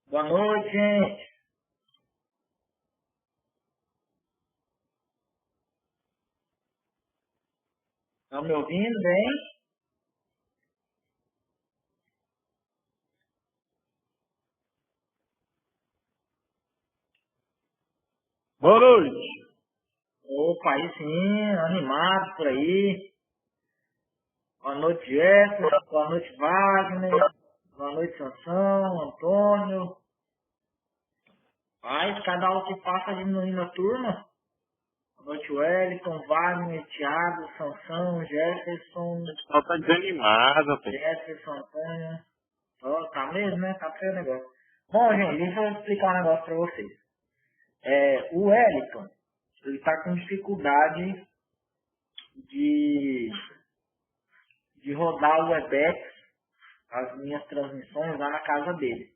Boa noite, gente. Estão me ouvindo bem? Boa noite. Opa, aí sim, animado por aí. Boa noite, Jefferson. Boa noite, Wagner. Boa noite, Sansão, Antônio. Paz, cada aula que passa diminuindo a turma. Boa noite, Wellington, Wagner, Thiago, Sansão, Jefferson. Só tá desanimado, pô. Jefferson, Antônio. Ó, tá mesmo, né? Tá feio o negócio. Bom, gente, deixa eu explicar um negócio pra vocês. O Wellington, ele tá com dificuldade de rodar o Webex, as minhas transmissões lá na casa dele.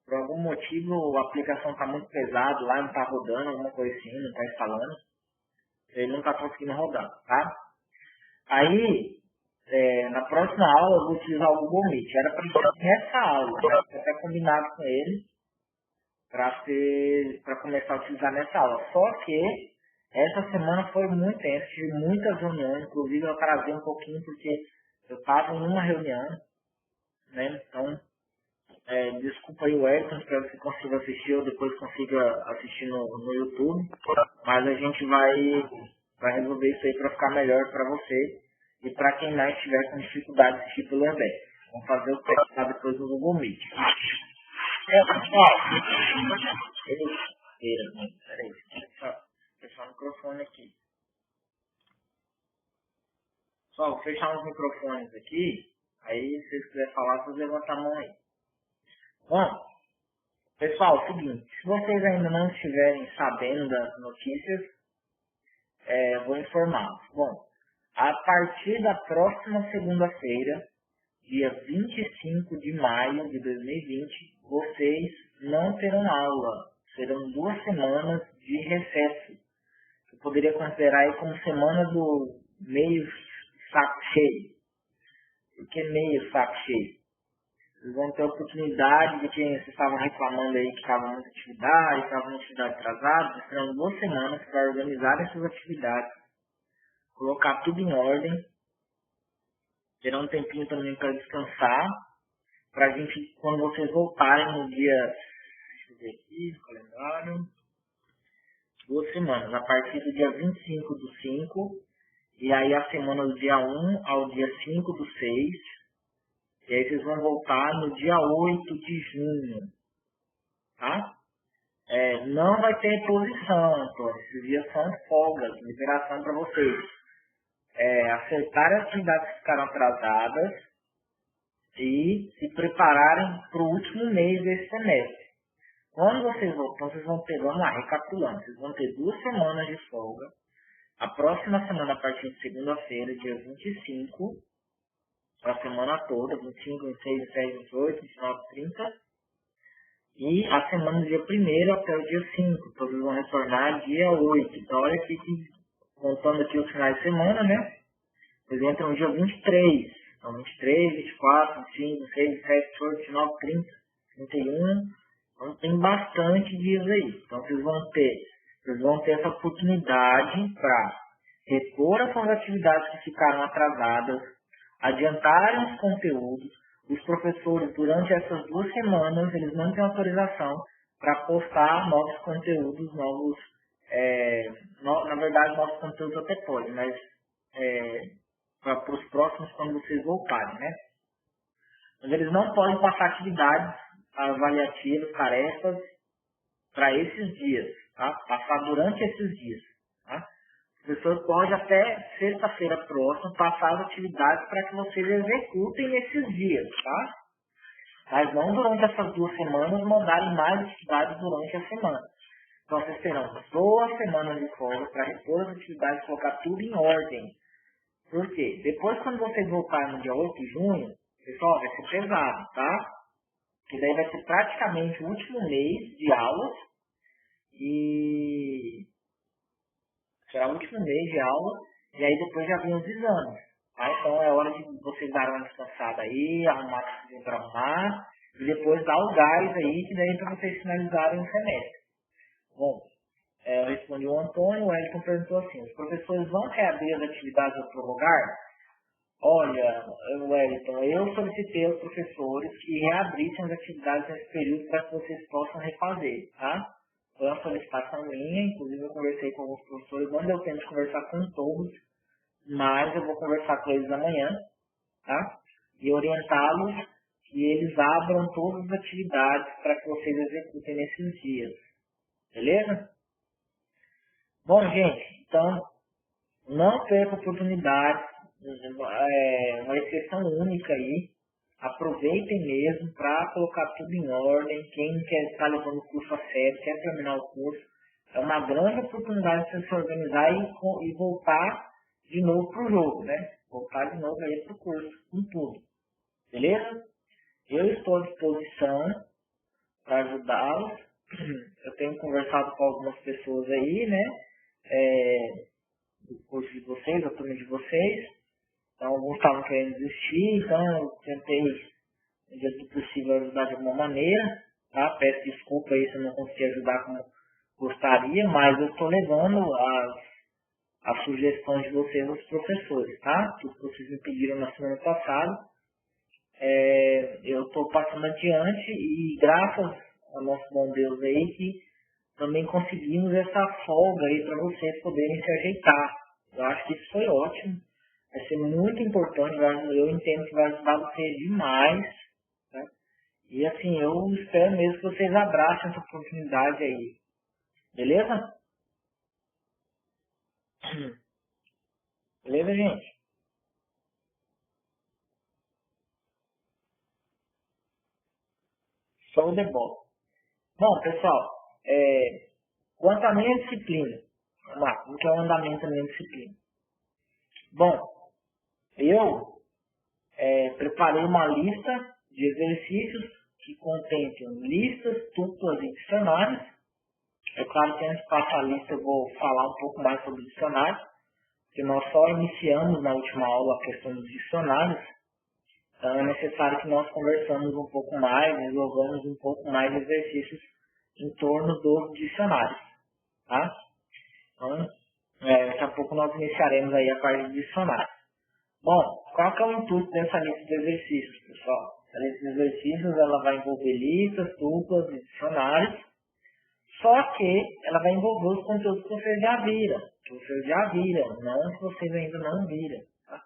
Por algum motivo a aplicação está muito pesada lá, não está rodando, alguma coisa assim, não está instalando. Ele não está conseguindo rodar, tá? Aí, na próxima aula eu vou utilizar o Google Meet. Era para ser nessa aula, né? Eu até combinado com ele para começar a utilizar nessa aula. Só que essa semana foi muito tensa, tive muitas reuniões, inclusive eu atrasei um pouquinho porque eu estava em uma reunião, né? Então, desculpa aí o Wellington, espero que você consiga assistir ou depois consiga assistir no YouTube. Mas a gente vai resolver isso aí para ficar melhor para você e para quem mais estiver com dificuldade de assistir pelo Webex. Vamos fazer o teste lá depois no Google Meet. Pessoal, peraí, deixa eu fechar o microfone aqui. Pessoal, vou fechar os microfones aqui, aí se vocês quiserem falar, vocês levantam a mão aí. Bom, pessoal, é o seguinte, se vocês ainda não estiverem sabendo das notícias, vou informá-los. Bom, a partir da próxima segunda-feira, dia 25 de maio de 2020, vocês não terão aula. Serão 2 semanas de recesso. Eu poderia considerar aí como semana do meio saco cheio. Por que meio saco cheio? Vocês vão ter a oportunidade de quem vocês estavam reclamando aí que estava muita atividade, estavam em atividade atrasada, vocês terão 2 semanas para organizar essas atividades, colocar tudo em ordem, terão um tempinho também para descansar, para a gente, quando vocês voltarem no dia, deixa eu ver aqui, no calendário, 2 semanas, a partir do dia 25 do 5, e aí a semana do dia 1 ao dia 5 do 6, e aí vocês vão voltar no dia 8 de junho, tá? Não vai ter reposição, Antônio. Esses dias são folgas, liberação para vocês. Acertarem as atividades que ficaram atrasadas e se prepararem para o último mês desse semestre. Quando vocês voltam, vocês vão ter, vamos lá, recapitulando, vocês vão ter 2 semanas de folga. A próxima semana, a partir de segunda-feira, dia 25, a semana toda, 25, 26, 27, 28, 29, 30. E a semana do dia 1º até o dia 5. Então, vocês vão retornar dia 8. Então, olha aqui, contando aqui os finais de semana, né? Vocês entram no dia 23. Então, 23, 24, 25, 26, 27, 28, 29, 30, 31. Então, tem bastante dias aí. Então, vocês vão ter essa oportunidade para repor essas atividades que ficaram atrasadas, adiantarem os conteúdos. Os professores, durante essas 2 semanas, eles não têm autorização para postar novos conteúdos, na verdade, novos conteúdos até podem, mas para os próximos, quando vocês voltarem, né? Mas eles não podem passar atividades avaliativas, tarefas, para esses dias, tá? Passar durante esses dias, tá? O professor pode até sexta-feira próxima passar as atividades para que vocês executem nesses dias, tá? Mas não durante essas 2 semanas mandarem mais atividades durante a semana. Então vocês terão 2 semanas de folga para repor as atividades e colocar tudo em ordem. Por quê? Depois, quando vocês voltarem no dia 8 de junho, pessoal, vai ser pesado, tá? Que daí vai ser praticamente o último mês de aulas e será o último mês de aula, e aí depois já vem os exames. Tá? Então é hora de vocês darem uma descansada aí, arrumar o que vocês têm para arrumar, e depois dar o gás aí, que daí para vocês finalizarem o semestre. Bom, eu respondi o Antônio, o Wellington perguntou assim, os professores vão reabrir as atividades ao prorrogar? Olha, Wellington, eu solicitei aos professores que reabrissem as atividades nesse período para que vocês possam refazer, tá? Foi uma solicitação minha, inclusive eu conversei com alguns professores, não deu tempo de conversar com todos, mas eu vou conversar com eles amanhã, tá? E orientá-los que eles abram todas as atividades para que vocês executem nesses dias, beleza? Bom, gente, então, não perca a oportunidade, uma exceção única aí, aproveitem mesmo para colocar tudo em ordem, quem quer estar levando o curso a sério, quer terminar o curso, é uma grande oportunidade de você se organizar e voltar de novo para o jogo, né? Voltar de novo aí para o curso, com tudo, beleza? Eu estou à disposição para ajudá-los, eu tenho conversado com algumas pessoas aí, né? Do curso de vocês, da turma de vocês. Então, alguns estavam querendo desistir, então eu tentei, no dia do possível, ajudar de alguma maneira, tá? Peço desculpa aí se eu não consegui ajudar como gostaria, mas eu estou levando as sugestões de vocês aos professores, tá? Tudo que vocês me pediram na semana passada, eu estou passando adiante e graças ao nosso bom Deus aí que também conseguimos essa folga aí para vocês poderem se ajeitar. Eu acho que isso foi ótimo. Vai ser muito importante, eu entendo que vai ajudar vocês demais, né? E assim, eu espero mesmo que vocês abracem essa oportunidade aí. Beleza? Beleza, gente? Show de bola. Bom, pessoal, quanto à minha disciplina, vamos lá, o que é o andamento da minha disciplina? Bom, eu preparei uma lista de exercícios que contemplem listas, tuplas e dicionários. É claro que antes de passar a lista eu vou falar um pouco mais sobre dicionários, porque nós só iniciamos na última aula a questão dos dicionários, então é necessário que nós conversamos um pouco mais, resolvamos um pouco mais de exercícios em torno dos dicionários, tá? Então, daqui a pouco nós iniciaremos aí a parte de dicionários. Bom, qual que é o intuito dessa lista de exercícios, pessoal? A lista de exercícios ela vai envolver listas, tuplas e dicionários, só que ela vai envolver os conteúdos que vocês já viram, não que vocês ainda não viram. Tá?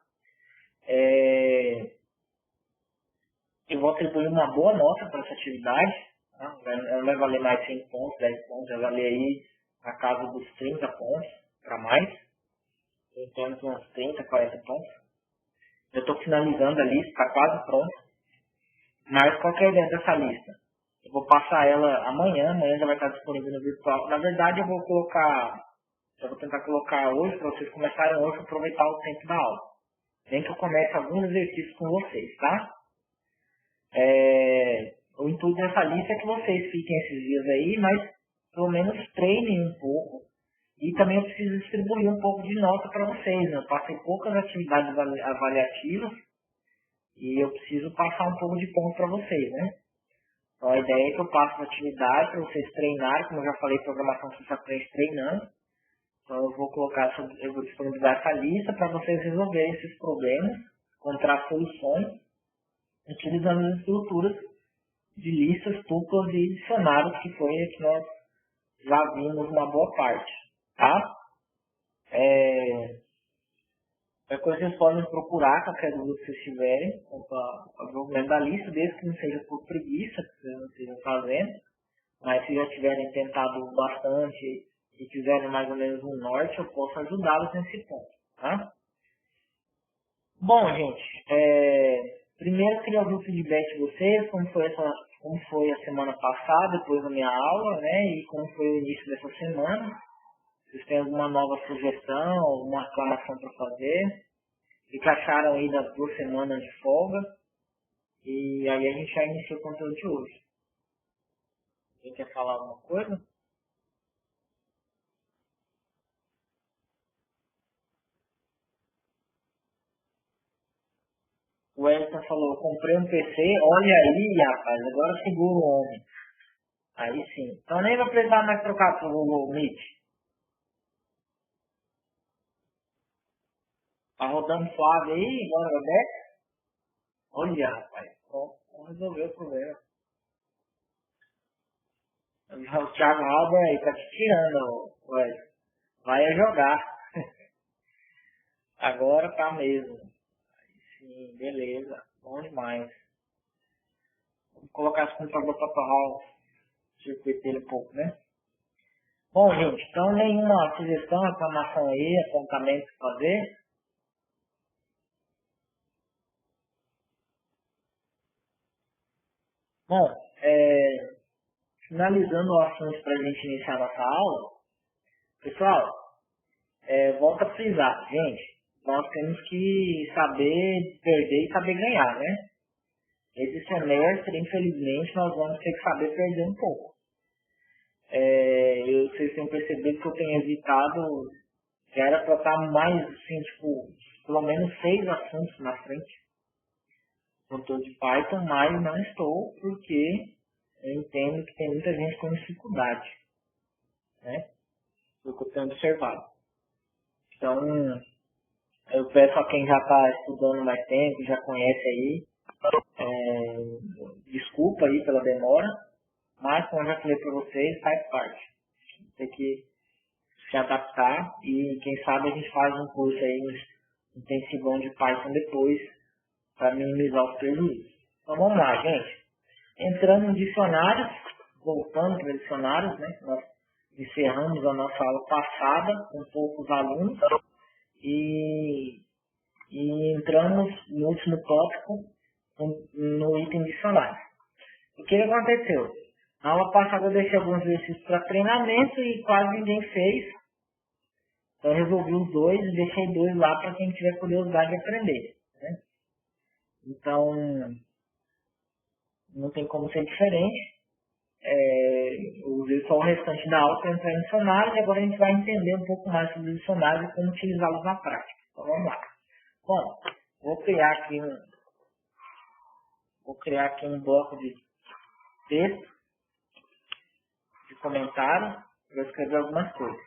Eu vou atribuir uma boa nota para essa atividade, tá? Ela vai valer mais 100 pontos, 10 pontos, eu valer aí na casa dos 30 pontos para mais, em torno de uns 30, 40 pontos. Eu estou finalizando a lista, está quase pronta. Mas qual que é a ideia dessa lista? Eu vou passar ela amanhã já vai estar disponível no virtual. Na verdade, eu vou tentar colocar hoje, para vocês começarem hoje, aproveitar o tempo da aula. Nem que eu comece alguns exercícios com vocês, tá? O intuito dessa lista é que vocês fiquem esses dias aí, mas pelo menos treinem um pouco. E também eu preciso distribuir um pouco de nota para vocês, né? Eu passei poucas atividades avaliativas e eu preciso passar um pouco de ponto para vocês, né? Então a ideia é que eu passe uma atividade para vocês treinarem, como eu já falei, programação você aprende treinando. Então eu vou disponibilizar essa lista para vocês resolverem esses problemas, encontrar soluções, utilizando as estruturas de listas, tuplas e dicionários, que foi a que nós já vimos uma boa parte. Tá? Vocês podem procurar qualquer dúvida que vocês tiverem quanto ao desenvolvimento da lista, desde que não seja por preguiça, que vocês não estejam fazendo, mas se já tiverem tentado bastante e quiserem mais ou menos um norte, eu posso ajudá-los nesse ponto. Tá? Bom, gente, primeiro eu queria ouvir o feedback de vocês, como foi a semana passada, depois da minha aula, né, e como foi o início dessa semana. Vocês têm alguma nova sugestão, alguma reclamação para fazer? O que acharam aí das 2 semanas de folga? E aí a gente já inicia o conteúdo de hoje. Quem quer falar alguma coisa? O O Elton falou, comprei um PC, olha aí, rapaz, agora segura o homem. Aí sim. Então nem vai precisar mais trocar pro Google Meet. Tá rodando suave aí, agora Roberto? Olha, rapaz, vamos resolver o problema. O Thiago Alba aí tá te tirando, Elton. Vai a jogar. Agora tá mesmo. Sim, beleza. Bom demais. Vou colocar as computador para torrar o circuito dele um pouco, né? Bom, gente, então nenhuma sugestão, reclamação aí, apontamento para fazer. Bom, finalizando o assunto para a gente iniciar a nossa aula, pessoal, volto a frisar, gente, nós temos que saber perder e saber ganhar, né? Esse semestre, infelizmente, nós vamos ter que saber perder um pouco. Vocês têm percebido que eu tenho evitado, já era para estar mais, assim, tipo, pelo menos 6 assuntos na frente, conteúdo de Python, mas não estou, porque eu entendo que tem muita gente com dificuldade, né? Foi o que eu tenho observado. Então, eu peço a quem já está estudando mais tempo, já conhece aí, desculpa aí pela demora, mas como eu já falei para vocês, faz parte. Tem que se adaptar e quem sabe a gente faz um curso aí intensivão de Python depois para minimizar os prejuízos. Então vamos lá, gente. Entrando em dicionários, voltando para dicionários, né? Nós encerramos a nossa aula passada com poucos alunos e entramos no último tópico, no item dicionário. O que aconteceu? Na aula passada eu deixei alguns exercícios para treinamento e quase ninguém fez. Então eu resolvi os 2 e deixei 2 lá para quem tiver curiosidade de aprender, né? Então, não tem como ser diferente. Eu usei só o restante da aula para entrar em dicionários e agora a gente vai entender um pouco mais sobre os dicionários e como utilizá-los na prática. Então vamos lá. Bom, vou criar aqui um bloco de texto, de comentário, vou escrever algumas coisas.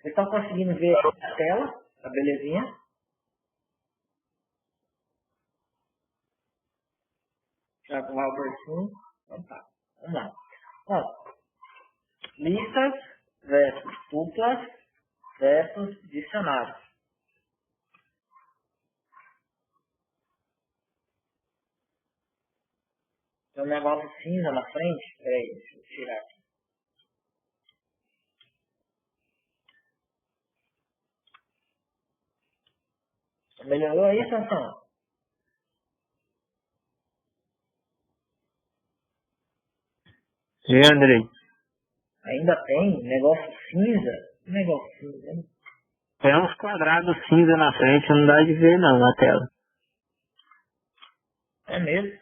Vocês estão conseguindo ver a tela, a belezinha? Já com o Albertinho. Então tá, vamos lá. Bom, listas versus tuplas versus dicionários. Tem um negócio cinza na frente. Peraí, deixa eu tirar aqui. Melhorou aí, Sansão? E aí, Andrei? Ainda tem negócio cinza? Que negócio cinza, hein? Tem uns quadrados cinza na frente, não dá de ver não na tela. É mesmo?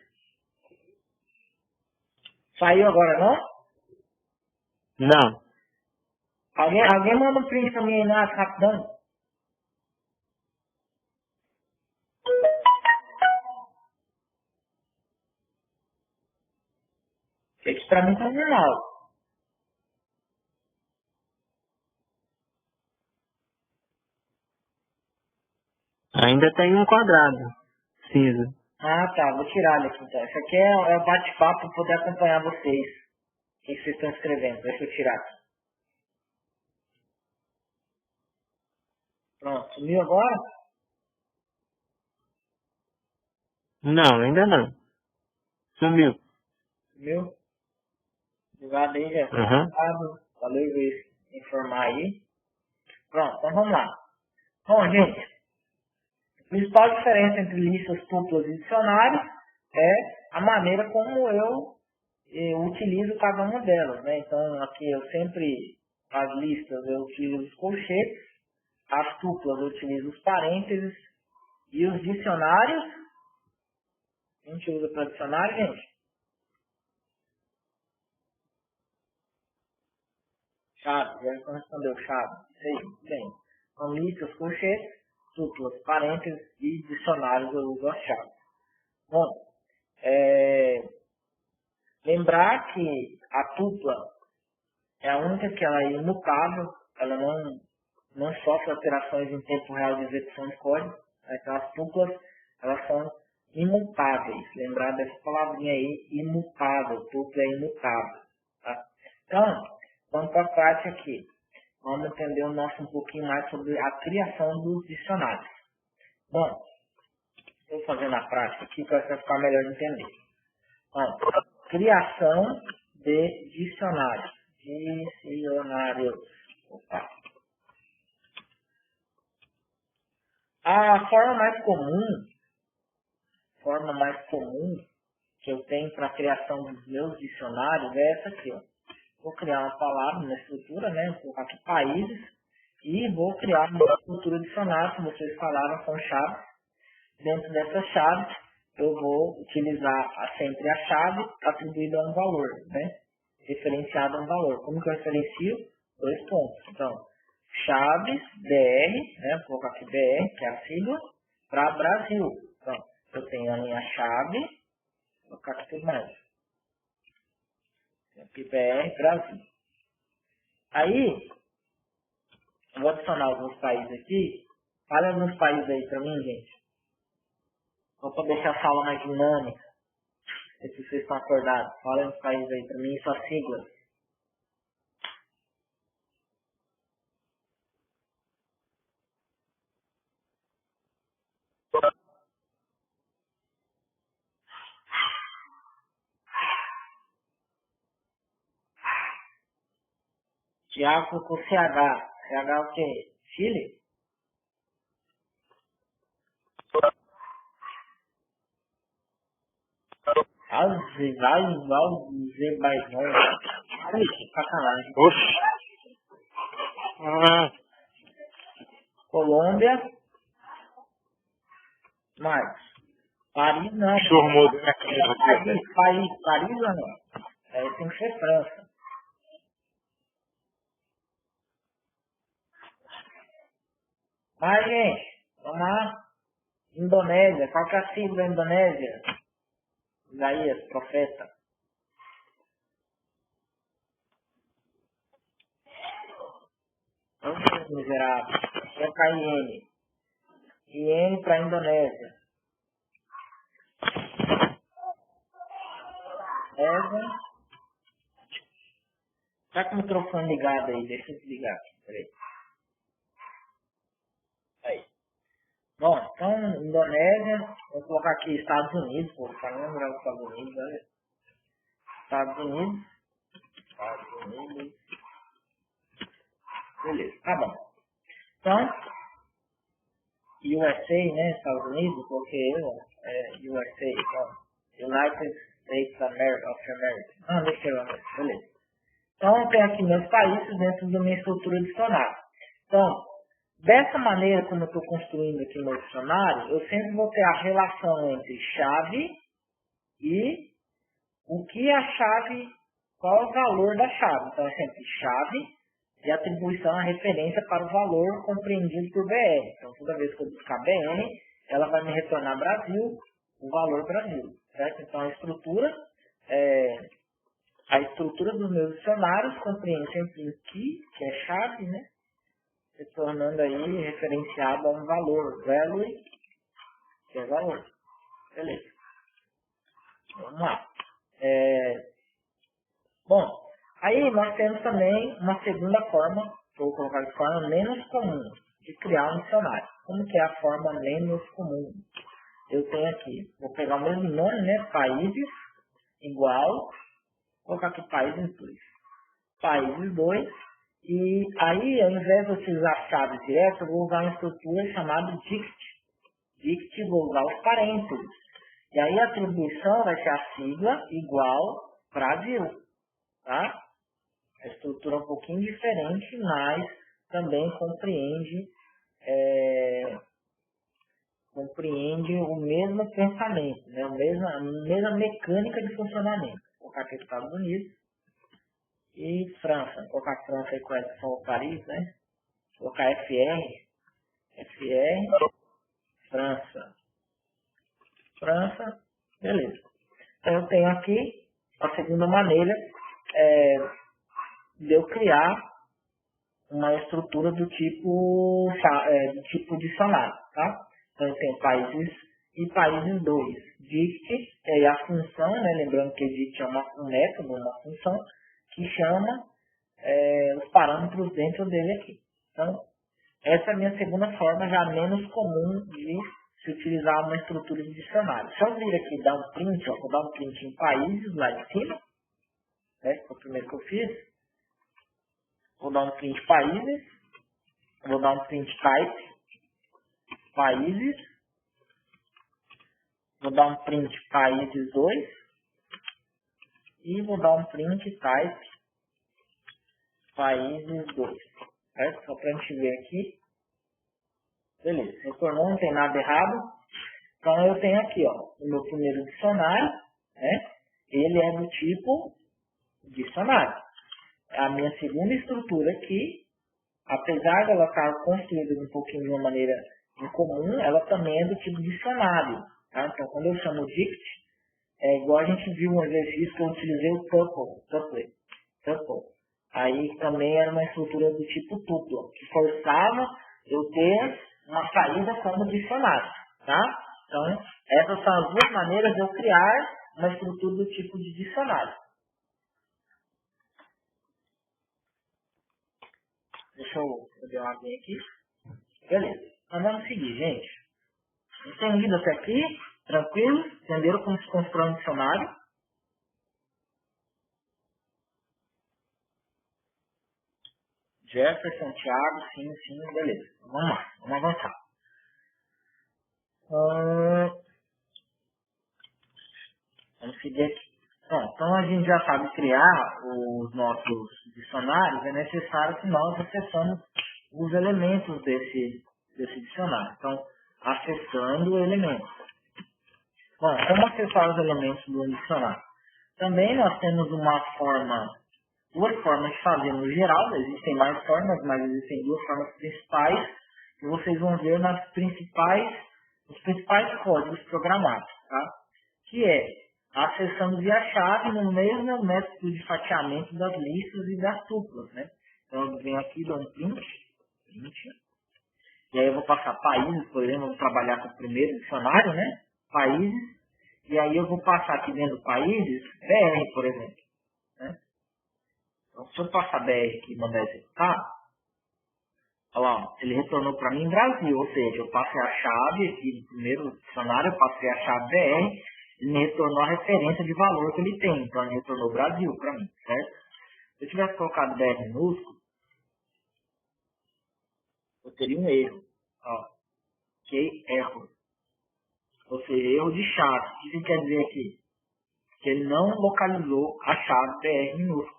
Saiu agora não? Não. Alguém manda um print pra mim aí na rapidão. Isso pra mim tá normal. Ainda tem um quadrado cinza. Ah tá, vou tirar ele aqui então. Isso aqui é o bate-papo para poder acompanhar vocês. O que vocês estão escrevendo? Deixa eu tirar aqui. Pronto, sumiu agora? Não, ainda não. Sumiu. Sumiu? Obrigado aí, já. Valeu por informar aí. Pronto, então vamos lá. Bom, gente, a principal diferença entre listas, tuplas e dicionários é a maneira como eu utilizo cada uma delas, né? Então, aqui eu sempre, as listas eu utilizo os colchetes, as tuplas eu utilizo os parênteses e os dicionários, a gente usa para dicionário, gente? Chave, já respondeu chave. Sei, bem. Então, listas, colchetes, tuplas, parênteses e dicionários eu uso a chave. Bom, lembrar que a tupla é a única que ela é imutável, ela não sofre alterações em tempo real de execução de código. Então as tuplas, elas são imutáveis. Lembrar dessa palavrinha aí, imutável, tupla é imutável. Tá? Então, vamos para a parte aqui. Vamos entender um pouquinho mais sobre a criação dos dicionários. Bom, vou fazer na prática aqui para ficar melhor de entender. Bom, criação de dicionários. Opa. A forma mais comum que eu tenho para a criação dos meus dicionários é essa aqui, ó. Vou criar uma palavra na estrutura, né? Vou colocar aqui países e vou criar uma estrutura dicionário que vocês falaram com chaves. Dentro dessa chave eu vou utilizar sempre a chave atribuída a um valor, né? Referenciada a um valor. Como que eu referencio? 2 pontos. Então, chaves BR, né? Vou colocar aqui BR, que é a sigla, para Brasil. Então, eu tenho a minha chave, vou colocar aqui tudo mais. Aqui BR, Brasil. Aí, eu vou adicionar alguns países aqui. Fala alguns países aí para mim, gente. Só para deixar a aula mais dinâmica. Se vocês estão acordados. Fala alguns países aí para mim e suas siglas. Tiago com CH. CH o quê? Chile? Azerbaijão. Olha isso, sacanagem. Oxi. Colômbia. Mais. Paris não. Formou Paris não. Tem que ser França. Mas, gente, vamos lá. Indonésia. Qual que é a sigla da Indonésia? Isaías, profeta. Vamos, miserável. Colocar IN. IN para Indonésia. Tá com o microfone ligado aí, deixa eu desligar aqui, peraí. Aí. Bom, então, Indonésia, vou colocar aqui Estados Unidos, pô, para não lembrar os Estados Unidos, olha. Estados Unidos. Beleza, tá bom. Então, USA, né, Estados Unidos, porque USA, então, United States of America. Ah, deixa eu ver, beleza. Então, eu tenho aqui meus países dentro da minha estrutura dicionário. Então, dessa maneira como eu estou construindo aqui meu dicionário, eu sempre vou ter a relação entre chave e o que a chave, qual é o valor da chave. Então, é sempre chave e atribuição a referência para o valor compreendido por BR. Então, toda vez que eu buscar BR, ela vai me retornar Brasil, o valor Brasil. Certo? Então, a estrutura dos meus dicionários compreende sempre o que é chave, né? Se tornando aí referenciado a um valor, value, que é valor. Beleza. Vamos lá. Bom, aí nós temos também uma segunda forma, que eu vou colocar de forma menos comum, de criar um dicionário. Como que é a forma menos comum? Eu tenho aqui, vou pegar o mesmo nome, né? Países, igual, vou colocar aqui países 2. Países 2. E aí, ao invés de utilizar a chave direta, eu vou usar uma estrutura chamada dict. Dict, vou usar os parênteses. E aí a atribuição vai ser a sigla igual Brasil. Tá? A estrutura é um pouquinho diferente, mas também compreende o mesmo pensamento, né? A mesma mecânica de funcionamento. Vou colocar aqui Estados Unidos. E França, vou colocar França aí com essa só Paris, né? Vou colocar FR, França. Beleza. Então eu tenho aqui a segunda maneira de eu criar uma estrutura do tipo dicionário, tá? Então eu tenho países e países 2. Dict é a função, né? Lembrando que dict é um método, uma função, que chama os parâmetros dentro dele aqui. Então, essa é a minha segunda forma, já menos comum de se utilizar uma estrutura de dicionário. Se eu vir aqui e dar um print, vou dar um print em países lá de cima, né? Foi o primeiro que eu fiz. Vou dar um print países, vou dar um print type, países, vou dar um print países 2 e vou dar um print type países 2, certo? Só para a gente ver aqui. Beleza, retornou, não tem nada errado. Então eu tenho aqui, ó, o meu primeiro dicionário, né? Ele é do tipo dicionário. A minha segunda estrutura aqui, apesar dela estar construída um pouquinho de uma maneira incomum, ela também é do tipo dicionário. Tá? Então, quando eu chamo dict, é igual a gente viu um exercício que eu utilizei o tuple. Aí também era uma estrutura do tipo tupla, que forçava eu ter uma saída como dicionário. Tá? Então, essas são as duas maneiras de eu criar uma estrutura do tipo de dicionário. Deixa eu fazer uma linha aqui. Beleza. Então vamos seguir, gente. Entendido até aqui? Tranquilo? Entenderam como se constrói um dicionário? Jefferson, Thiago, sim, beleza. Vamos lá, vamos avançar. Vamos seguir aqui. Bom, então a gente já sabe criar os nossos dicionários, é necessário que nós acessamos os elementos desse dicionário. Então, acessando elementos. Bom, como acessar os elementos do dicionário? Também nós temos duas formas de fazer no geral, existem mais formas, mas existem duas formas principais, que vocês vão ver nos principais códigos programados, tá? Que é acessando via chave no mesmo método de fatiamento das listas e das tuplas, né? Então eu venho aqui, dou um print, e aí eu vou passar países, por exemplo, eu vou trabalhar com o primeiro dicionário, né? Países, e aí eu vou passar aqui dentro do países, BR, por exemplo, né? Então se eu passar BR aqui e mandar executar, olha lá, ele retornou para mim Brasil, ou seja, eu passei a chave aqui no primeiro dicionário, eu passei a chave BR, ele me retornou a referência de valor que ele tem. Então, ele retornou Brasil para mim, certo? Se eu tivesse colocado BR minúsculo, eu teria um erro. Ó, key error. Ou seja, erro de chave. O que isso quer dizer aqui? Que ele não localizou a chave BR minúsculo.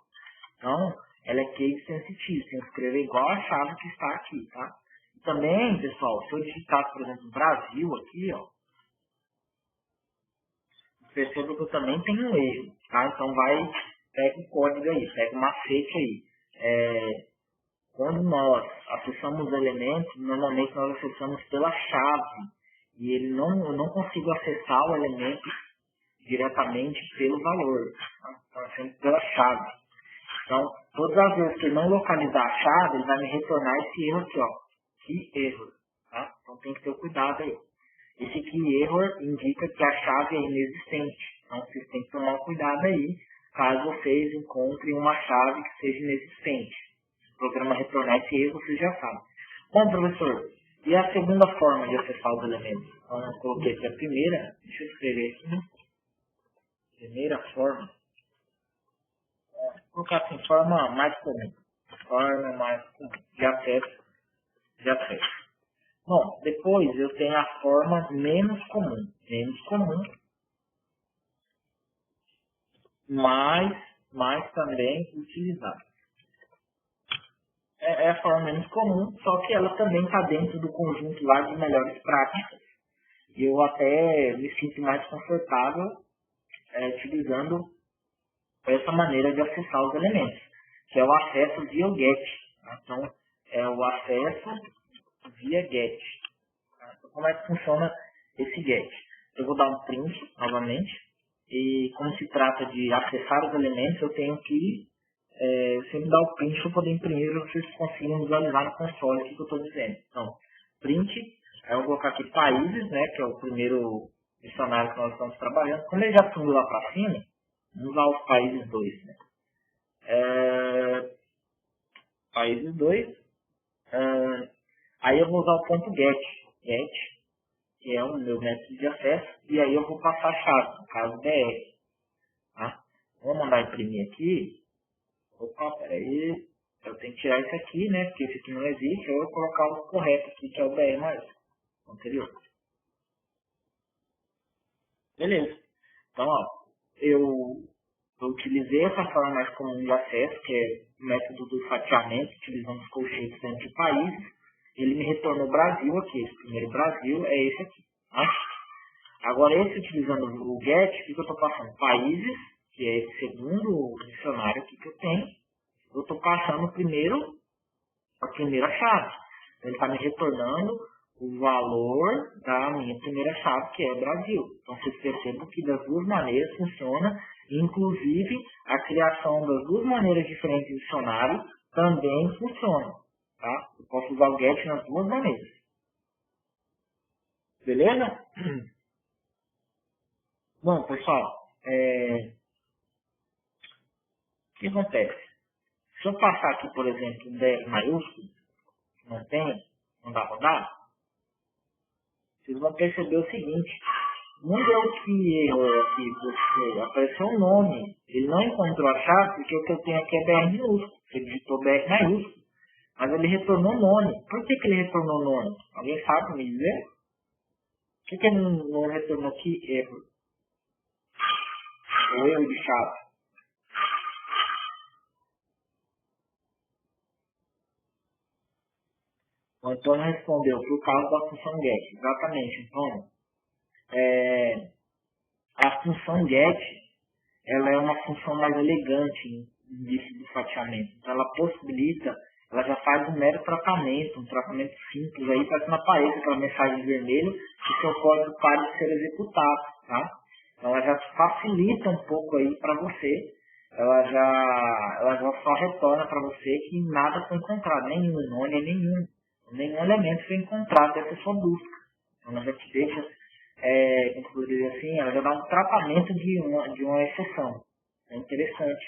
Então, ela é case sensitive. Tem que escrever igual a chave que está aqui, tá? E também, pessoal, se eu digitasse, por exemplo, Brasil aqui, ó, perceba que eu também tenho um erro, tá? Então pega o código aí, pega o macete aí. Quando nós acessamos elementos, normalmente nós acessamos pela chave. E eu não consigo acessar o elemento diretamente pelo valor. Tá? Então, acessando pela chave. Então, todas as vezes que eu não localizar a chave, ele vai me retornar esse erro aqui, ó. Key error. Tá? Então tem que ter cuidado aí. Esse key error indica que a chave é inexistente. Então, vocês têm que tomar cuidado aí, caso vocês encontrem uma chave que seja inexistente. Se o programa retornar esse erro, vocês já sabem. Bom, professor, e a segunda forma de acessar os elementos? Então, eu coloquei aqui a primeira. Deixa eu escrever aqui. Primeira forma. Vou colocar assim, forma mais comum. Forma mais comum. De acesso. Bom, depois eu tenho a forma menos comum. Menos comum, mas também utilizada. É a forma menos comum, só que ela também está dentro do conjunto lá de melhores práticas. E eu até me sinto mais confortável utilizando essa maneira de acessar os elementos, que é o acesso via o GET. Tá? Então, é o acesso via GET. Tá? Então, como é que funciona esse GET? eu vou dar um print novamente. E como se trata de acessar os elementos, eu tenho que sempre dar o print para poder imprimir para vocês conseguirem visualizar no console o que eu estou dizendo. Então, print, aí eu vou colocar aqui países, né, que é o primeiro dicionário que nós estamos trabalhando. Como ele já subiu lá para cima, vamos usar os países 2. Né? Países 2. Aí eu vou usar o ponto get, que é o meu método de acesso, e aí eu vou passar a chave, no caso BR. Tá? Vou mandar imprimir aqui. Opa, peraí, eu tenho que tirar isso aqui, né, porque esse aqui não existe, eu vou colocar o correto aqui, que é o BR maiúsculo, anterior. Beleza. Então, ó, eu utilizei essa forma mais comum de acesso, que é o método do fatiamento, utilizando os colchetes dentro de países. Ele me retornou Brasil aqui. Esse primeiro Brasil é esse aqui. Tá? Agora, esse utilizando o get, o que eu estou passando? Países, que é esse segundo dicionário aqui que eu tenho. Eu estou passando a primeira chave. Então, ele está me retornando o valor da minha primeira chave, que é Brasil. Então, vocês percebam que das duas maneiras funciona. Inclusive, a criação das duas maneiras diferentes de dicionário também funciona. Tá? Eu posso usar o get nas duas maneiras. Beleza? Bom, pessoal, o que acontece? Se eu passar aqui, por exemplo, um BR maiúsculo, que não tem, não dá rodar, vocês vão perceber o seguinte: não deu que erro aqui, porque apareceu um nome, ele não encontrou a chave, porque o que eu tenho aqui é BR minúsculo, ele digitou BR maiúsculo, mas ele retornou nome. Por que ele retornou nome? Alguém sabe me dizer? Por que ele não retornou aqui erro? O erro de chave. O Antônio respondeu por causa da função get. Exatamente, Antônio. A função get, ela é uma função mais elegante disso do fatiamento. Então ela possibilita, ela já faz um mero tratamento, um tratamento simples aí, para que não apareça aquela mensagem vermelha que seu código pare de ser executado, tá? Então ela já facilita um pouco aí para você. Ela já só retorna para você que nada foi encontrado, nenhum elemento foi encontrado dessa sua busca. Então ela já te deixa, como eu dizer assim, ela já dá um tratamento de uma exceção. É interessante,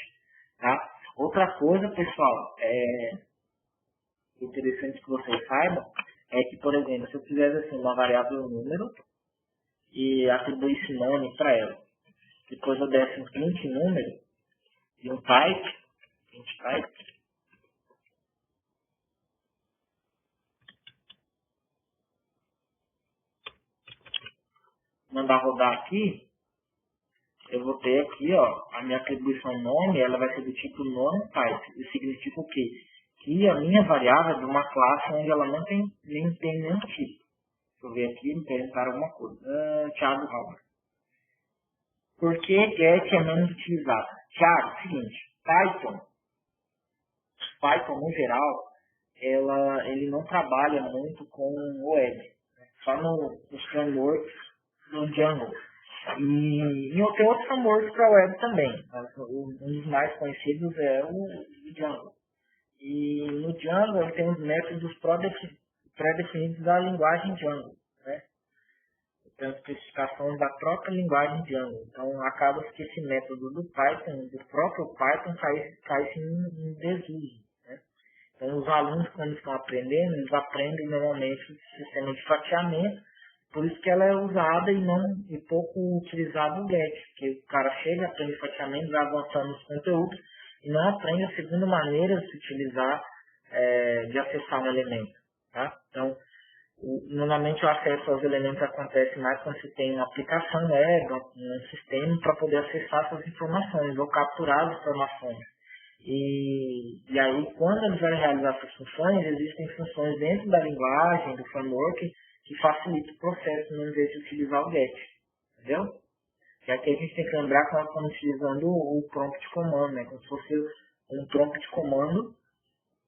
tá? Outra coisa, pessoal, interessante que vocês saibam, é que, por exemplo, se eu fizesse assim, uma variável número e atribuísse nome para ela, depois eu desse um print número e um type, mandar rodar aqui, eu vou ter aqui, ó, a minha atribuição nome, ela vai ser do tipo nome type. Isso significa o quê? Que a minha variável é de uma classe onde ela não tem nenhum tipo. Deixa eu ver aqui, me perguntaram alguma coisa. Thiago Robert. Por que get é menos utilizado? Thiago, seguinte, Python no geral, ele não trabalha muito com web. Só nos frameworks do Django. E tem outros frameworks para web também. Um dos mais conhecidos é o Django. E no Django ele tem os métodos pré-definidos da linguagem Django. Né? Tem as especificações da própria linguagem Django. Então acaba que esse método do próprio Python cai em desuso. Né? Então os alunos, quando estão aprendendo, eles aprendem normalmente o sistema de fatiamento. Por isso que ela é usada e pouco utilizada o get, porque o cara chega, aprende fatiamento, vai avançando nos conteúdos e não aprende a segunda maneira de se utilizar, de acessar um elemento. Tá? Então, normalmente o acesso aos elementos acontece mais quando você tem uma aplicação web, um sistema para poder acessar essas informações ou capturar as informações. E aí, quando eles vão realizar essas funções, existem funções dentro da linguagem, do framework, que facilita o processo, no invés de utilizar o get, entendeu? E aqui a gente tem que lembrar que nós estamos utilizando o prompt comando, né? Como se fosse um prompt comando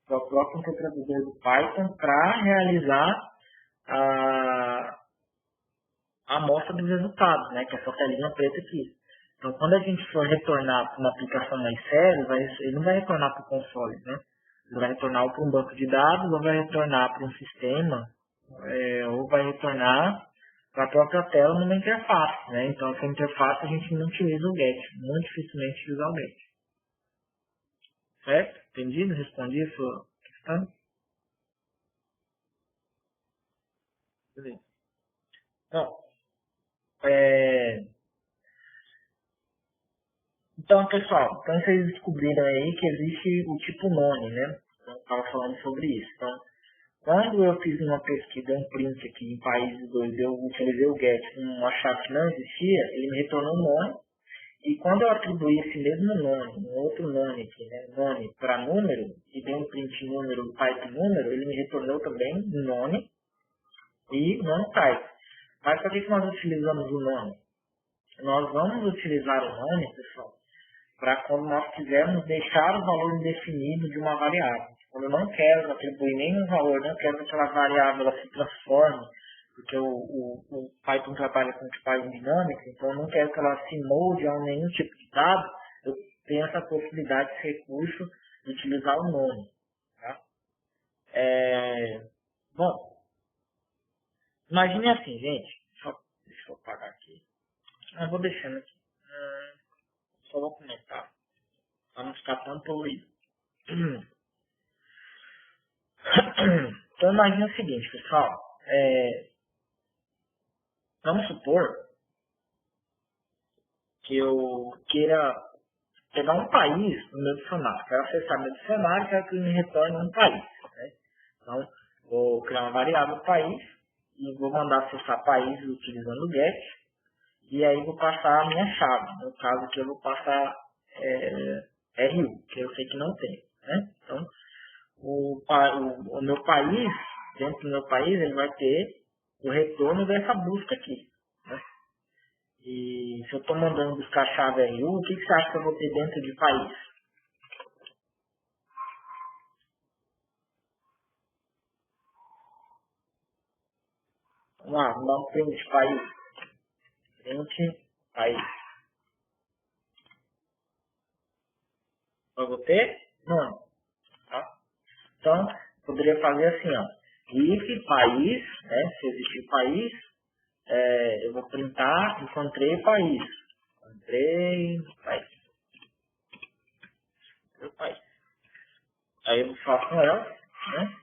para o próprio interpretador do Python para realizar a amostra dos resultados, né? Que é essa telinha preta aqui. Então, quando a gente for retornar para uma aplicação mais séria, ele não vai retornar para o console, né? Ele vai retornar para um banco de dados, ou vai retornar para um sistema, ou vai retornar para a própria tela numa interface, né? Então, essa interface a gente não utiliza o get, muito dificilmente utiliza o get. Certo? Entendido? Respondi a sua questão? Beleza. Então, então, pessoal, então vocês descobriram aí que existe o tipo nome, né? Então, eu estava falando sobre isso. Então, quando eu fiz uma pesquisa, um print aqui em países 2, eu utilizei o get com uma chave que não existia, ele me retornou um nome. E quando eu atribuí esse mesmo nome, um outro nome aqui, né, nome para número, e dei um print número, type número, ele me retornou também nome e nome type. Mas para que nós utilizamos o nome? Nós vamos utilizar o nome, pessoal, para quando nós quisermos deixar o valor indefinido de uma variável. Quando eu não quero atribuir nenhum valor, não quero que aquela variável ela se transforme, porque o Python trabalha com tipagem dinâmica, então eu não quero que ela se molde a nenhum tipo de dado, eu tenho essa possibilidade, esse recurso de utilizar o nome. Tá? Bom, imagine assim, gente, deixa eu apagar aqui. Eu vou deixando aqui. Só vou comentar, para não ficar tão poluído. Então imagine o seguinte, pessoal. Vamos supor que eu queira pegar um país no meu dicionário. Quero acessar meu dicionário e quero que ele me retorne um país. Né? Então, vou criar uma variável país e vou mandar acessar país utilizando o get. E aí vou passar a minha chave. No caso aqui eu vou passar RU, que eu sei que não tem. Né? Então, o meu país, dentro do meu país, ele vai ter o retorno dessa busca aqui. Né? E se eu estou mandando buscar a chave RU, o que você acha que eu vou ter dentro de país? Vamos lá, vamos dar um print país. Print país. Eu vou ter nome. Tá? Então, poderia fazer assim, ó. If país, né? Se existir país, eu vou printar, encontrei país. Encontrei país. Aí eu faço ela, né?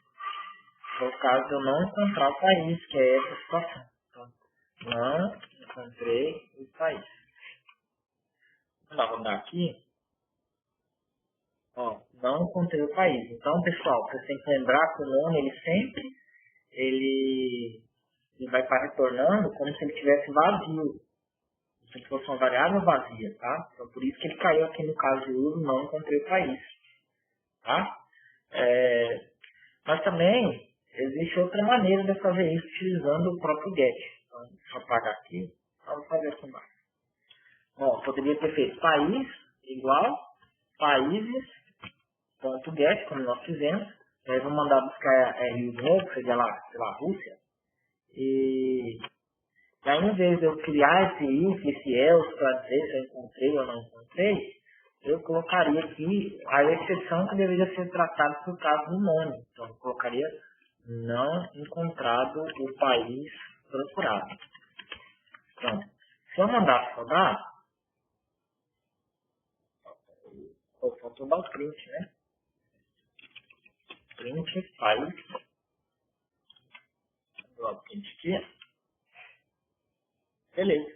No caso eu não encontrar o país, que é essa situação. Então, não encontrei o país. Vamos rodar aqui. Ó, não encontrei o país. Então, pessoal, você tem que lembrar que o nome, ele sempre ele vai estar retornando como se ele estivesse vazio. Se ele fosse uma variável vazia, tá? Então, por isso que ele caiu aqui no caso de uso, não encontrei o país. Tá? Mas também existe outra maneira de fazer isso utilizando o próprio get. Então, deixa eu apagar aqui. Vamos fazer aqui embaixo. Bom, poderia ter feito país igual países.get, como nós fizemos. Aí vou mandar buscar RU de novo, seria lá, sei lá, Rússia. E aí, em vez de eu criar esse if, esse else, para dizer se eu encontrei ou não encontrei, eu colocaria aqui a exceção que deveria ser tratada por causa do nome. Então, eu colocaria não encontrado o país procurado. Então, se eu mandar rodar, faltou dar o print, né? Print país. Vou dar o print aqui. Beleza.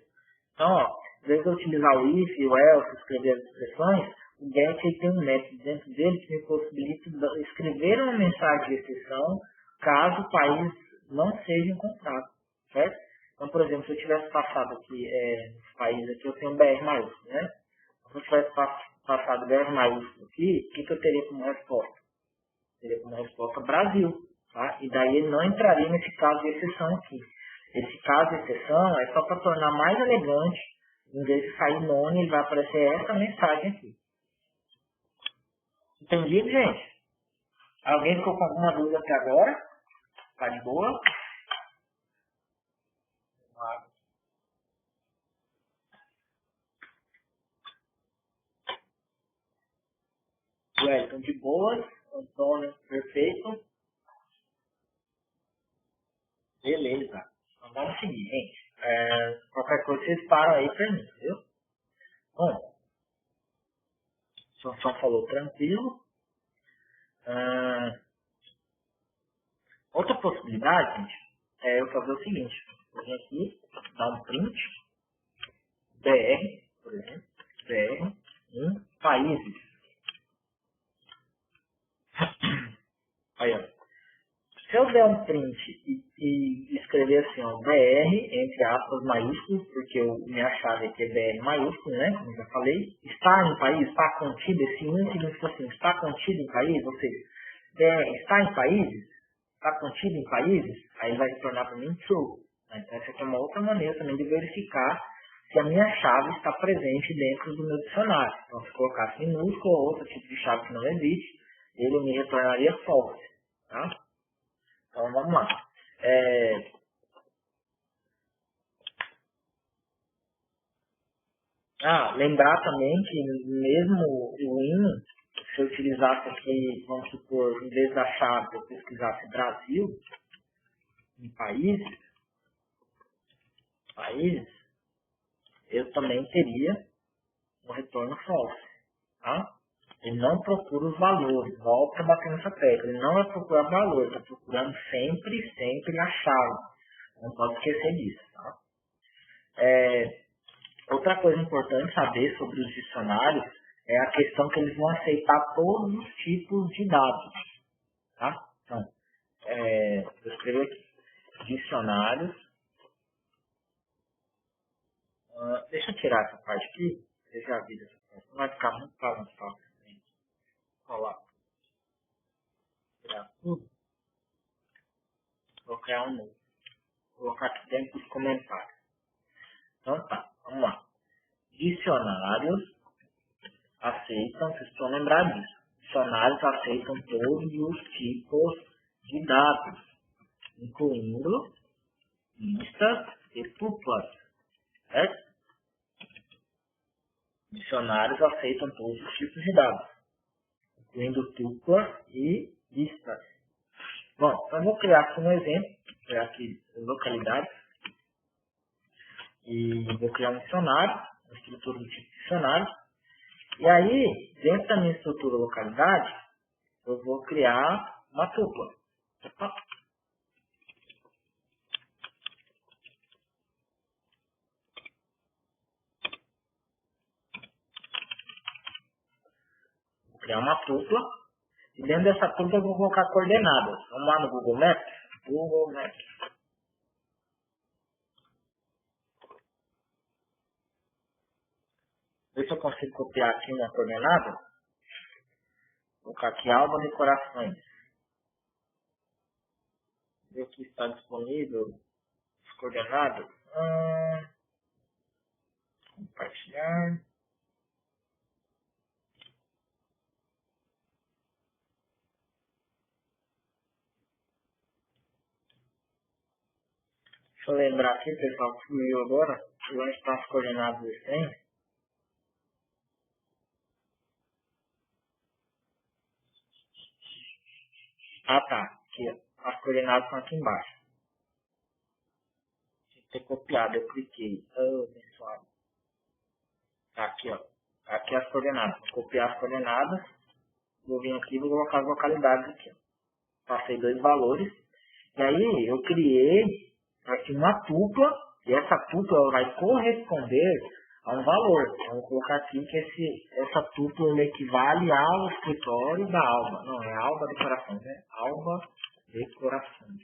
Então, ó, em vez de eu utilizar o if e o else, escrever as expressões, o get ele tem um método dentro dele que me possibilita escrever uma mensagem de exceção caso o país não seja encontrado, certo? Então, por exemplo, se eu tivesse passado aqui, nesse país aqui, eu tenho um BR maiúsculo, né? Se eu tivesse passado BR maiúsculo aqui, o que eu teria como resposta? Teria como resposta Brasil, tá? E daí ele não entraria nesse caso de exceção aqui. Esse caso de exceção é só para tornar mais elegante, em vez de sair nome, ele vai aparecer essa mensagem aqui. Entendido, gente? Alguém ficou com alguma dúvida até agora? Tá de boa? Wellington de boas. Antônio, perfeito. Beleza. Então vamos seguir, gente. Qualquer coisa vocês param aí pra mim, viu? Bom, o Sansão falou tranquilo. Outra possibilidade, gente, é eu fazer o seguinte. Vou vir aqui, dar um print. BR, por exemplo. BR em países. Aí, ó. Se eu der um print e escrever assim, ó, BR, entre aspas, maiúsculo, porque minha chave aqui é BR maiúsculo, né? Como eu já falei. Está em país, está contido, esse índice significa assim, está contido em país, ou seja, BR está em países, está contido em países, aí vai se tornar para mim true. Então essa aqui é uma outra maneira também de verificar se a minha chave está presente dentro do meu dicionário. Então se colocasse minúsculo ou outro tipo de chave que não existe, ele me retornaria false, tá? Então vamos lá. Lembrar também que mesmo o IN, se eu utilizasse aqui, vamos supor, em vez da chave, eu pesquisasse Brasil, em países, eu também teria um retorno false. Tá? Ele não procura os valores, volta a bater nessa tecla. Ele não vai procurar valores, está procurando sempre a chave. Não pode esquecer disso. Tá? Outra coisa importante saber sobre os dicionários é a questão que eles vão aceitar todos os tipos de dados. Tá? Então, eu escrevo aqui, dicionários. Deixa eu tirar essa parte aqui, você já viu essa parte, não vai ficar muito fácil. Colar, tirar tudo, vou criar um novo, vou colocar aqui dentro dos comentários. Então tá, vamos lá. Dicionários aceitam, vocês precisam lembrar disso, dicionários aceitam todos os tipos de dados, incluindo listas e tuplas, certo? Dicionários aceitam todos os tipos de dados, incluindo tuplas e listas. Bom, então eu vou criar aqui um exemplo, vou criar aqui localidades, e vou criar um dicionário, uma estrutura do tipo dicionário, e aí, dentro da minha estrutura localidade, eu vou criar uma tupla. Vou criar uma tupla, e dentro dessa tupla eu vou colocar coordenadas. Vamos lá no Google Maps. Google Maps. Ver se eu consigo copiar aqui uma coordenada. Vou colocar aqui Alba Decorações. Ver que está disponível as coordenadas. Compartilhar. Deixa eu lembrar aqui, pessoal, que sumiu agora. Onde estão as coordenadas desse trem? Ah, tá. Aqui, ó. As coordenadas estão aqui embaixo. Tinha que ter copiado, eu cliquei. Abençoado. Tá aqui, ó. Aqui as coordenadas. Vou copiar as coordenadas. Vou vir aqui e vou colocar as localidades aqui, ó. Passei 2 valores. E aí, eu criei aqui uma tupla. E essa tupla vai corresponder a um valor. Então, vou colocar aqui que essa tupla equivale ao escritório da Alba. Não, é Alba Decorações, né? Alba Decorações.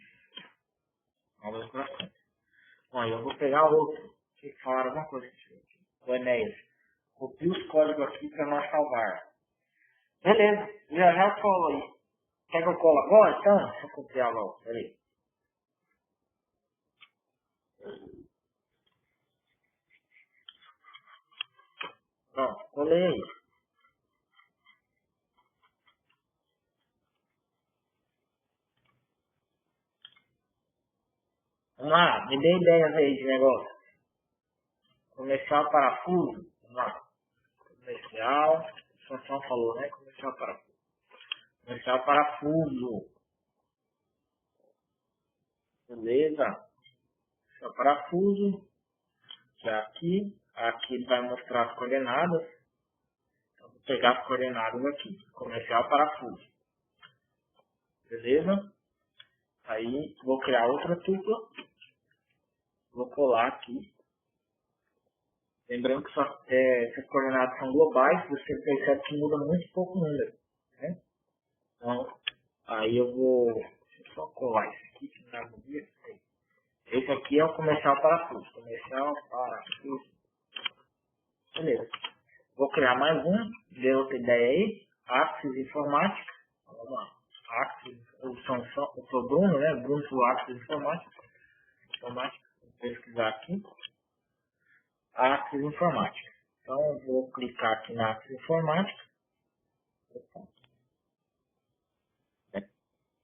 Alba Decorações. Bom, eu vou pegar outro. Que falaram alguma coisa aqui. O Enéas. Copio os códigos aqui para nós salvar. Beleza, já eu colo aí. Quer que eu colo agora? Então, deixa eu copiar logo. Peraí. Pronto, colei. Vamos lá, me dê ideias aí de negócio. Comercial parafuso. Vamos lá. Comercial. O Sansão falou, né? Comercial parafuso. Comercial parafuso. Beleza? Comercial parafuso. Já aqui. Aqui ele vai mostrar as coordenadas. Então, vou pegar as coordenadas aqui. Comercial parafuso. Beleza? Aí vou criar outra tupla. Vou colar aqui. Lembrando que essas coordenadas são globais, você percebe que muda muito pouco o número. Né? Então, aí eu vou só colar isso aqui, que não dá no dia. Esse aqui é o comercial parafuso. Comercial parafuso. Beleza. Vou criar mais um. Deu outra ideia aí. Axis informática. Vamos lá. Axis, eu sou Bruno, né? Bruno do Axis informática. Vou pesquisar aqui. Axis informática. Então, eu vou clicar aqui na Axis informática.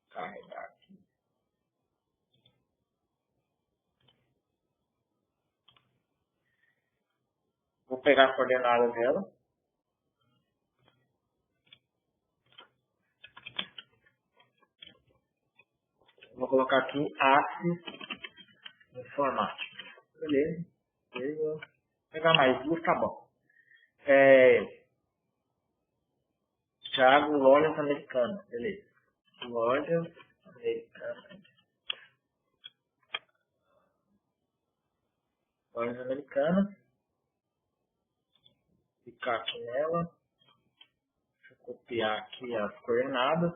Carregar aqui. Vou pegar a coordenada dela. Vou colocar aqui Axis informática. Beleza. Vou pegar mais duas, tá bom. Thiago, lojas americanas. Beleza. Lojas americanas. Lojas americanas. Clicar aqui nela. Deixa eu copiar aqui as coordenadas.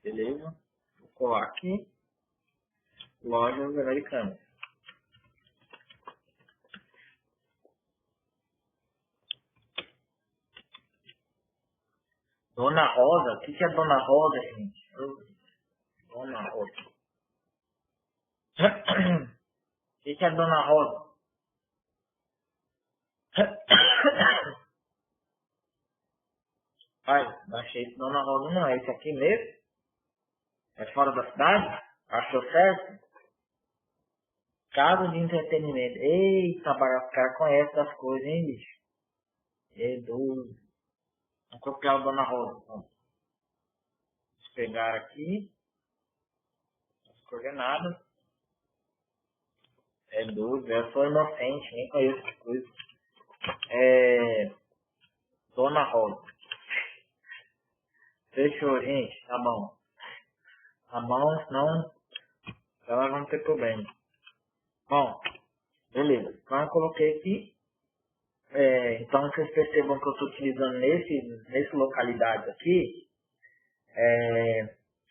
Beleza. Vou colar aqui. Lojas americanas. Dona Rosa. O que é Dona Rosa, gente? Dona Rosa. O que é Dona Rosa? Pai, não achei esse Dona Rosa não. É esse aqui mesmo? É fora da cidade? Achou certo? Casa de entretenimento. Eita, os caras conhecem as coisas, hein, bicho? É doido. Vamos copiar o Dona Rosa. Vamos pegar aqui as coordenadas. É doido, eu sou inocente, nem conheço as coisas. Dona Rosa. Fechou, gente. Tá bom. Tá bom, senão nós vamos ter problema. Bom, beleza. Então eu coloquei aqui. Então vocês percebam que eu estou utilizando nesse localidade aqui.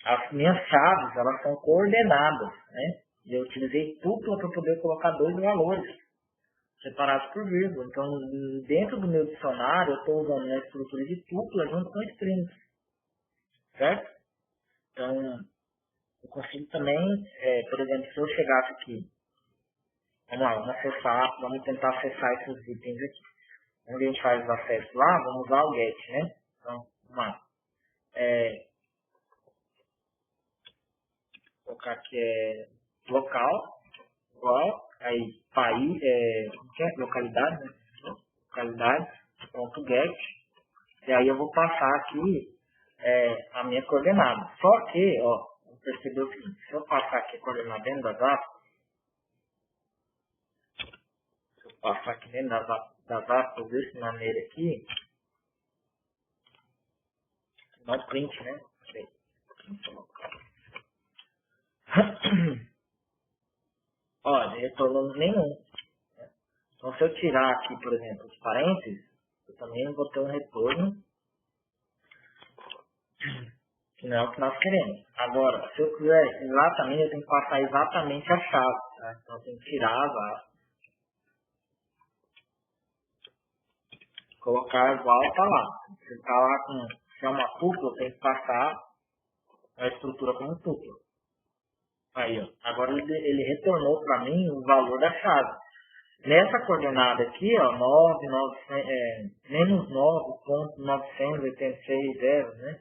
As minhas chaves, elas são coordenadas, né? E eu utilizei tupla para poder colocar dois valores separados por vírgula. Então, dentro do meu dicionário, eu estou usando a estrutura de tupla junto com strings. Certo? Então, eu consigo também, por exemplo, se eu chegasse aqui, vamos lá, vamos tentar acessar esses itens aqui. Onde a gente faz os acessos lá, vamos usar o get, né? Então, vamos lá. Vou colocar aqui local, igual, aí país, localidade, né? Localidade, ponto get, e aí eu vou passar aqui a minha coordenada. Só que, ó, vou perceber o seguinte, se eu passar aqui a coordenada dentro das aspas, dessa maneira aqui, não print, né? Ó, não retornou nenhum. Então, se eu tirar aqui, por exemplo, os parênteses, eu também vou ter um retorno, que não é o que nós queremos. Agora, se eu quiser exatamente, eu tenho que passar exatamente a chave. Tá? Então, eu tenho que tirar as aspas. Colocar igual tá lá. Se está lá se é uma tupla, eu tenho que passar a estrutura como tupla. Aí, ó. Agora ele retornou para mim o valor da chave. Nessa coordenada aqui, ó, menos 9.986, né?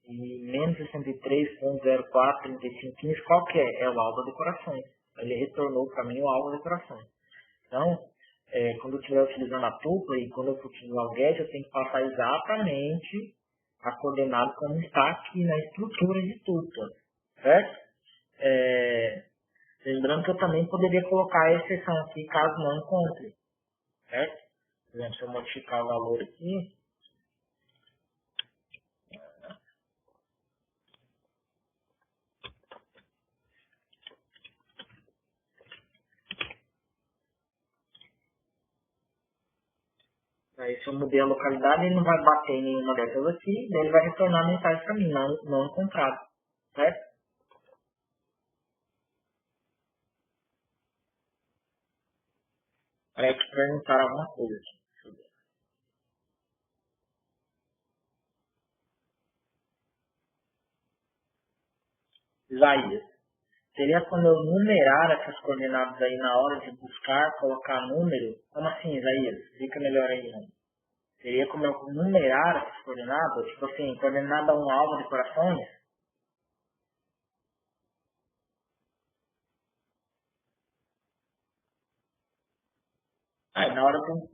E menos 63.043515, qual que é? É o alvo decorações. Ele retornou para mim o alvo decorações. Então, quando eu estiver utilizando a tupla e quando eu for utilizar o get, eu tenho que passar exatamente a coordenada como está aqui na estrutura de tupla, certo? Lembrando que eu também poderia colocar a exceção aqui caso não encontre, certo? Por exemplo, se eu modificar o valor aqui, aí se eu mudei a localidade, ele não vai bater em nenhuma dessas aqui, daí ele vai retornar a mensagem para mim, não encontrado, certo? Para te perguntar alguma coisa aqui. Isaías, seria quando eu numerar essas coordenadas aí na hora de buscar, colocar número? Como assim, Isaías? Fica melhor aí, né? Seria como eu numerar essas coordenadas? Tipo assim, coordenada 1 alvo de corações? Na hora do...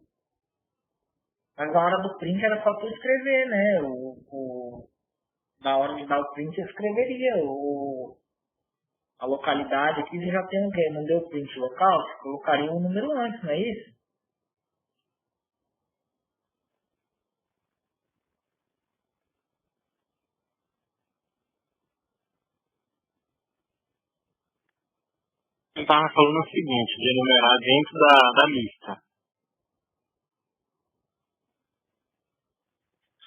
Mas na hora do print era só tu escrever, né? Na hora de dar o print eu escreveria. A localidade aqui você já tem o quê? Não deu o print local? Você colocaria um número antes, não é isso? Eu estava falando o seguinte, de enumerar dentro da lista.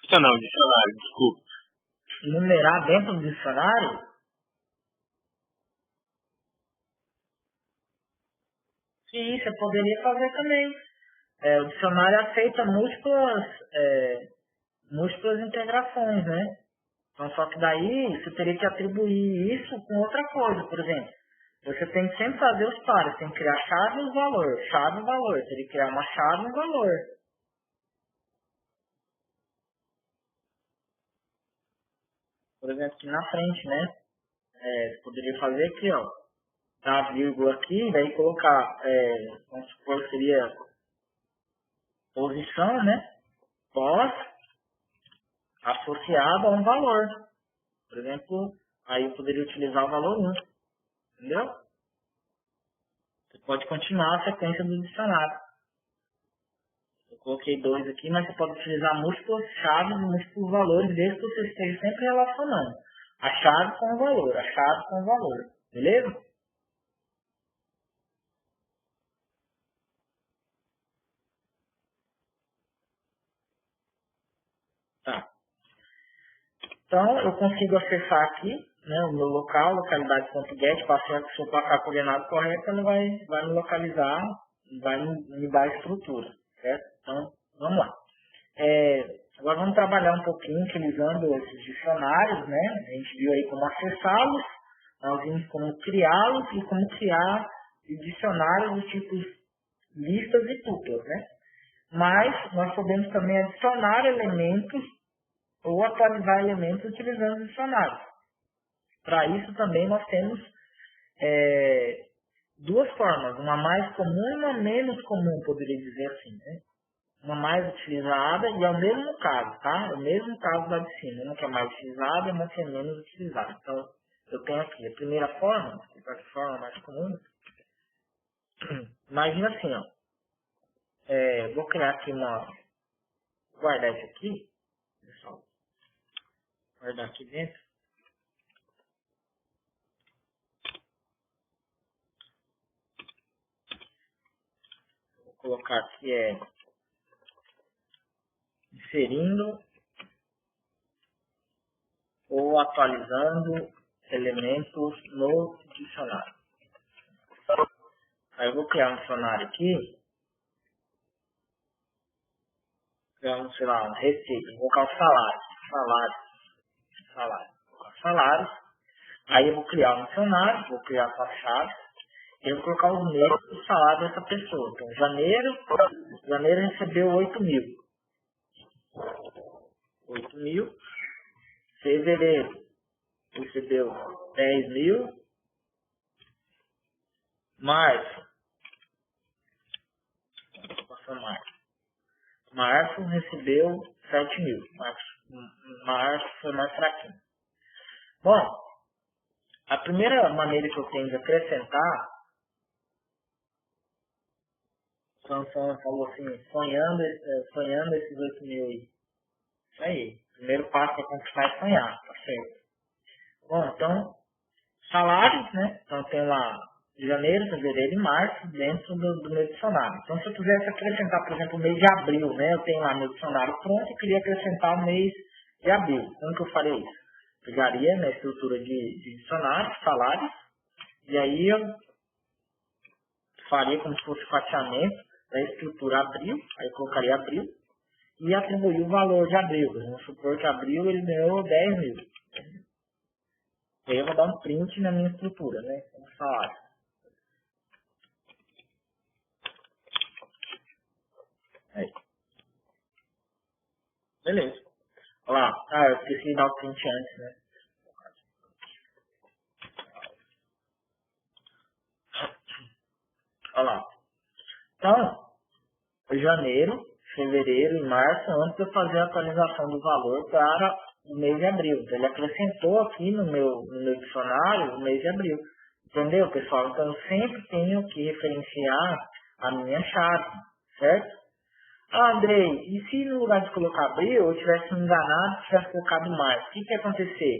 Não, dicionário, desculpa. Numerar dentro do dicionário? Sim, você poderia fazer também. O dicionário aceita múltiplas integrações, né? Então, só que daí você teria que atribuir isso com outra coisa. Por exemplo, você tem que sempre fazer os pares. Tem que criar chave e os valor. Chave e valor. Teria que criar uma chave e um valor. Por exemplo, aqui na frente, né? Você poderia fazer aqui, ó. Dar vírgula aqui, daí colocar, vamos supor que seria posição, né? Pós associado a um valor. Por exemplo, aí eu poderia utilizar o valor 1. Entendeu? Você pode continuar a sequência do dicionário. Eu coloquei 2 aqui, mas você pode utilizar múltiplas chaves e múltiplos valores, desde que você esteja sempre relacionando a chave com o valor, a chave com o valor. Beleza? Tá. Então, eu consigo acessar aqui, né, o meu local, localidade.get, passando se eu passar a coordenada correta, ele vai me localizar, vai me dar a estrutura, certo? Então, vamos lá. Agora vamos trabalhar um pouquinho utilizando esses dicionários, né? A gente viu aí como acessá-los, nós vimos como criá-los e como criar dicionários dos tipos listas e tuplas, né? Mas nós podemos também adicionar elementos ou atualizar elementos utilizando dicionários. Para isso também nós temos duas formas, uma mais comum e uma menos comum, poderia dizer assim, né? Uma mais utilizada e é o mesmo caso, tá? É o mesmo caso da de cima, uma que é mais utilizada e uma que é menos utilizada. Então, eu tenho aqui a primeira forma, a forma mais comum. Imagina assim, ó. Vou criar aqui guardar isso aqui, pessoal. Guardar aqui dentro. Vou colocar aqui inserindo ou atualizando elementos no dicionário. Aí eu vou criar um dicionário aqui, criar sei lá, uma receita, vou colocar o salário. Vou colocar salários. Aí eu vou criar um dicionário, vou criar as chaves, e eu vou colocar os meses do salário dessa pessoa. Então, janeiro recebeu 8.000. 8.000. Fevereiro recebeu 10.000. Março Passou março. Março recebeu 7.000. Março foi mais fraquinho. Bom, a primeira maneira que eu tenho de acrescentar, o Sansão falou assim, sonhando esses 8.000 aí. Isso aí. Primeiro passo para conquistar é sonhar, tá certo? Bom, então, salários, né? Então tem lá janeiro, fevereiro e março dentro do meu dicionário. Então se eu quisesse acrescentar, por exemplo, o mês de abril, né? Eu tenho lá meu dicionário pronto e queria acrescentar o mês de abril. Como que eu faria isso? Pegaria na estrutura de dicionário, salários, e aí eu faria como se fosse fatiamento da estrutura abril, aí eu colocaria abril, e atribuir o valor de abril. Vamos supor que abril ele ganhou 10.000. E aí eu vou dar um print na minha estrutura, né? Como salário. Aí. Beleza. Olha lá. Ah, eu esqueci de dar o print antes, né? Olha lá. Então, janeiro, fevereiro e março, antes de eu fazer a atualização do valor para o mês de abril. Então, ele acrescentou aqui no meu dicionário o mês de abril. Entendeu, pessoal? Então, eu sempre tenho que referenciar a minha chave, certo? Ah, Andrei, e se no lugar de colocar abril, eu tivesse me enganado e tivesse colocado março? O que ia acontecer?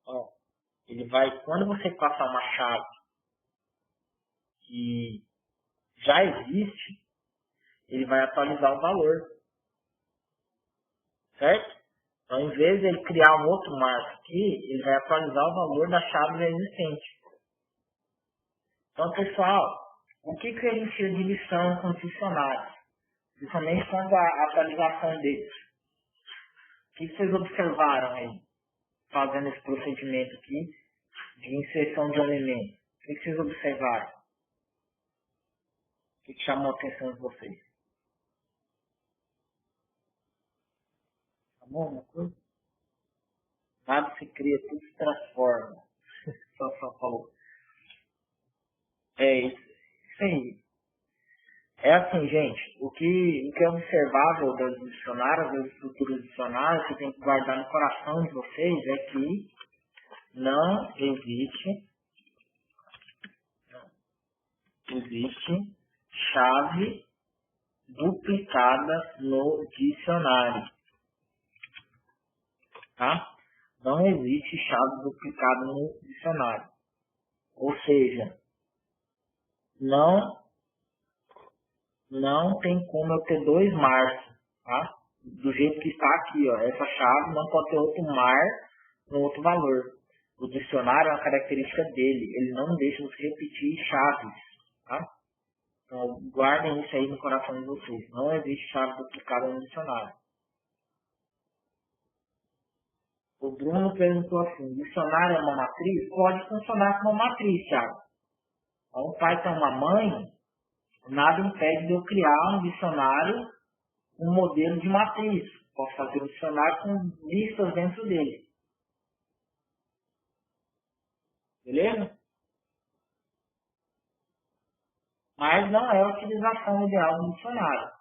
Ó, ele vai, quando você passar uma chave que já existe, ele vai atualizar o valor, certo? Então, em vez de ele criar um outro marco aqui, ele vai atualizar o valor da chave já existente. Então, pessoal, o que a gente tira de lição com os dicionários? Principalmente quando a atualização deles. O que vocês observaram aí, fazendo esse procedimento aqui de inserção de um elemento? O que vocês observaram? O que chamou a atenção de vocês? Chamou alguma coisa? Nada se cria, tudo se transforma. Só falou. É isso aí. É assim, gente, o que é observável das dicionários, das estruturas dicionárias, que tem que guardar no coração de vocês, é que não existe chave duplicada no dicionário, tá? Não existe chave duplicada no dicionário. Ou seja, não tem como eu ter dois mars, tá? Do jeito que está aqui, ó. Essa chave não pode ter outro mar no outro valor. O dicionário é uma característica dele. Ele não deixa você repetir chaves, tá? Então, guardem isso aí no coração de vocês. Não existe chave duplicada no dicionário. O Bruno perguntou assim, dicionário é uma matriz? Pode funcionar como uma matriz, Thiago. Então, um pai tem uma mãe, nada impede de eu criar um dicionário, um modelo de matriz. Posso fazer um dicionário com listas dentro dele. Beleza? Mas não é a utilização ideal do dicionário.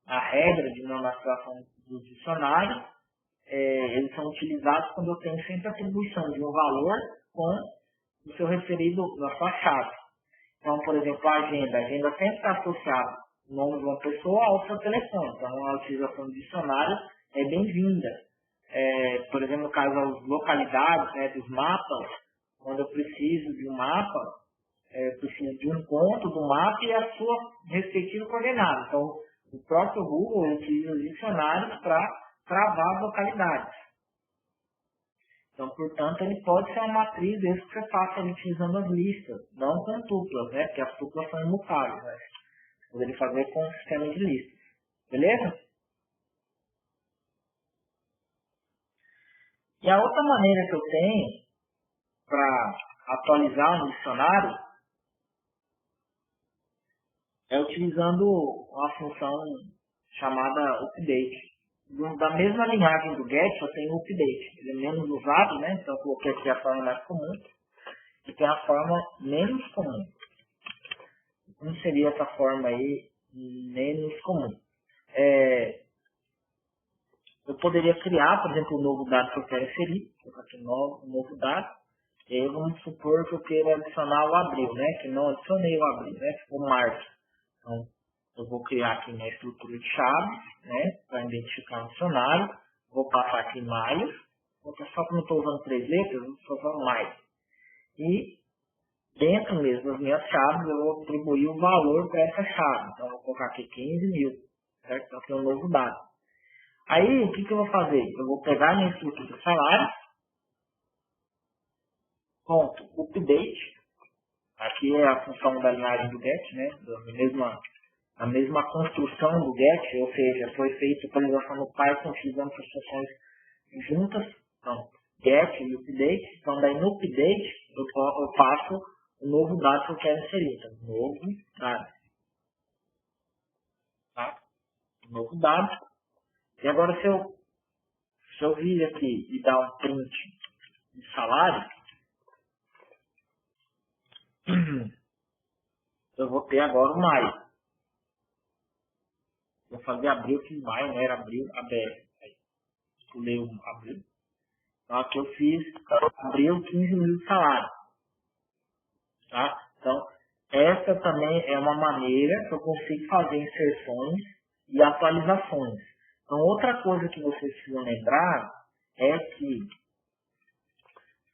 A regra de normatização dos dicionários, eles são utilizados quando eu tenho sempre a atribuição de um valor com o seu referido na sua chave. Então, por exemplo, a agenda sempre está associada ao nome de uma pessoa ao seu telefone. Então, a utilização do dicionário é bem-vinda. Por exemplo, no caso das localidades, né, dos mapas, quando eu preciso de um mapa, eu preciso de um ponto do mapa e a sua respectiva coordenada. Então, o próprio Google utiliza os dicionários para travar as localidades. Então, portanto, ele pode ser uma matriz desde que você faça utilizando as listas, não com tuplas, né? Porque as tuplas são imutáveis, né? Você poderia fazer com um sistema de listas. Beleza? E a outra maneira que eu tenho para atualizar um dicionário é utilizando uma função chamada update. Da mesma linhagem do get, eu tenho o update. Ele é menos usado, né? Então eu coloquei aqui a forma mais comum. E tem a forma menos comum. não seria essa forma aí menos comum. Eu poderia criar, por exemplo, um novo dado que eu quero inserir. Vou colocar aqui um novo dado. E aí vamos supor que eu queira adicionar o abril, né? Que não adicionei o abril, né? Ficou março. Então, eu vou criar aqui minha estrutura de chaves, né? Para identificar o dicionário. Vou passar aqui maio. Só que não estou usando 3 letras, eu estou usando maio. E dentro mesmo das minhas chaves, eu vou atribuir o valor para essa chave. Então, eu vou colocar aqui 15.000, certo? Então, aqui é um novo dado. Aí, o que eu vou fazer? Eu vou pegar minha estrutura de salário, ponto, update. Aqui é a função da linhagem do get, né? A mesma construção do get, ou seja, foi feita a atualização no Python, utilizando essas funções juntas. Então, get e update. Então, daí no update, eu passo o novo dado que eu quero inserir. Então, novo dado. Tá? Novo dado. E agora, se eu vir aqui e dar um print de salário, eu vou ter agora o maio. Vou fazer abril, que maio, né? Era abril, aberto. Aí, pulei o abril. Então, aqui eu fiz abril, 15.000 de salário. Tá? Então, essa também é uma maneira que eu consigo fazer inserções e atualizações. Então, outra coisa que vocês precisam lembrar é que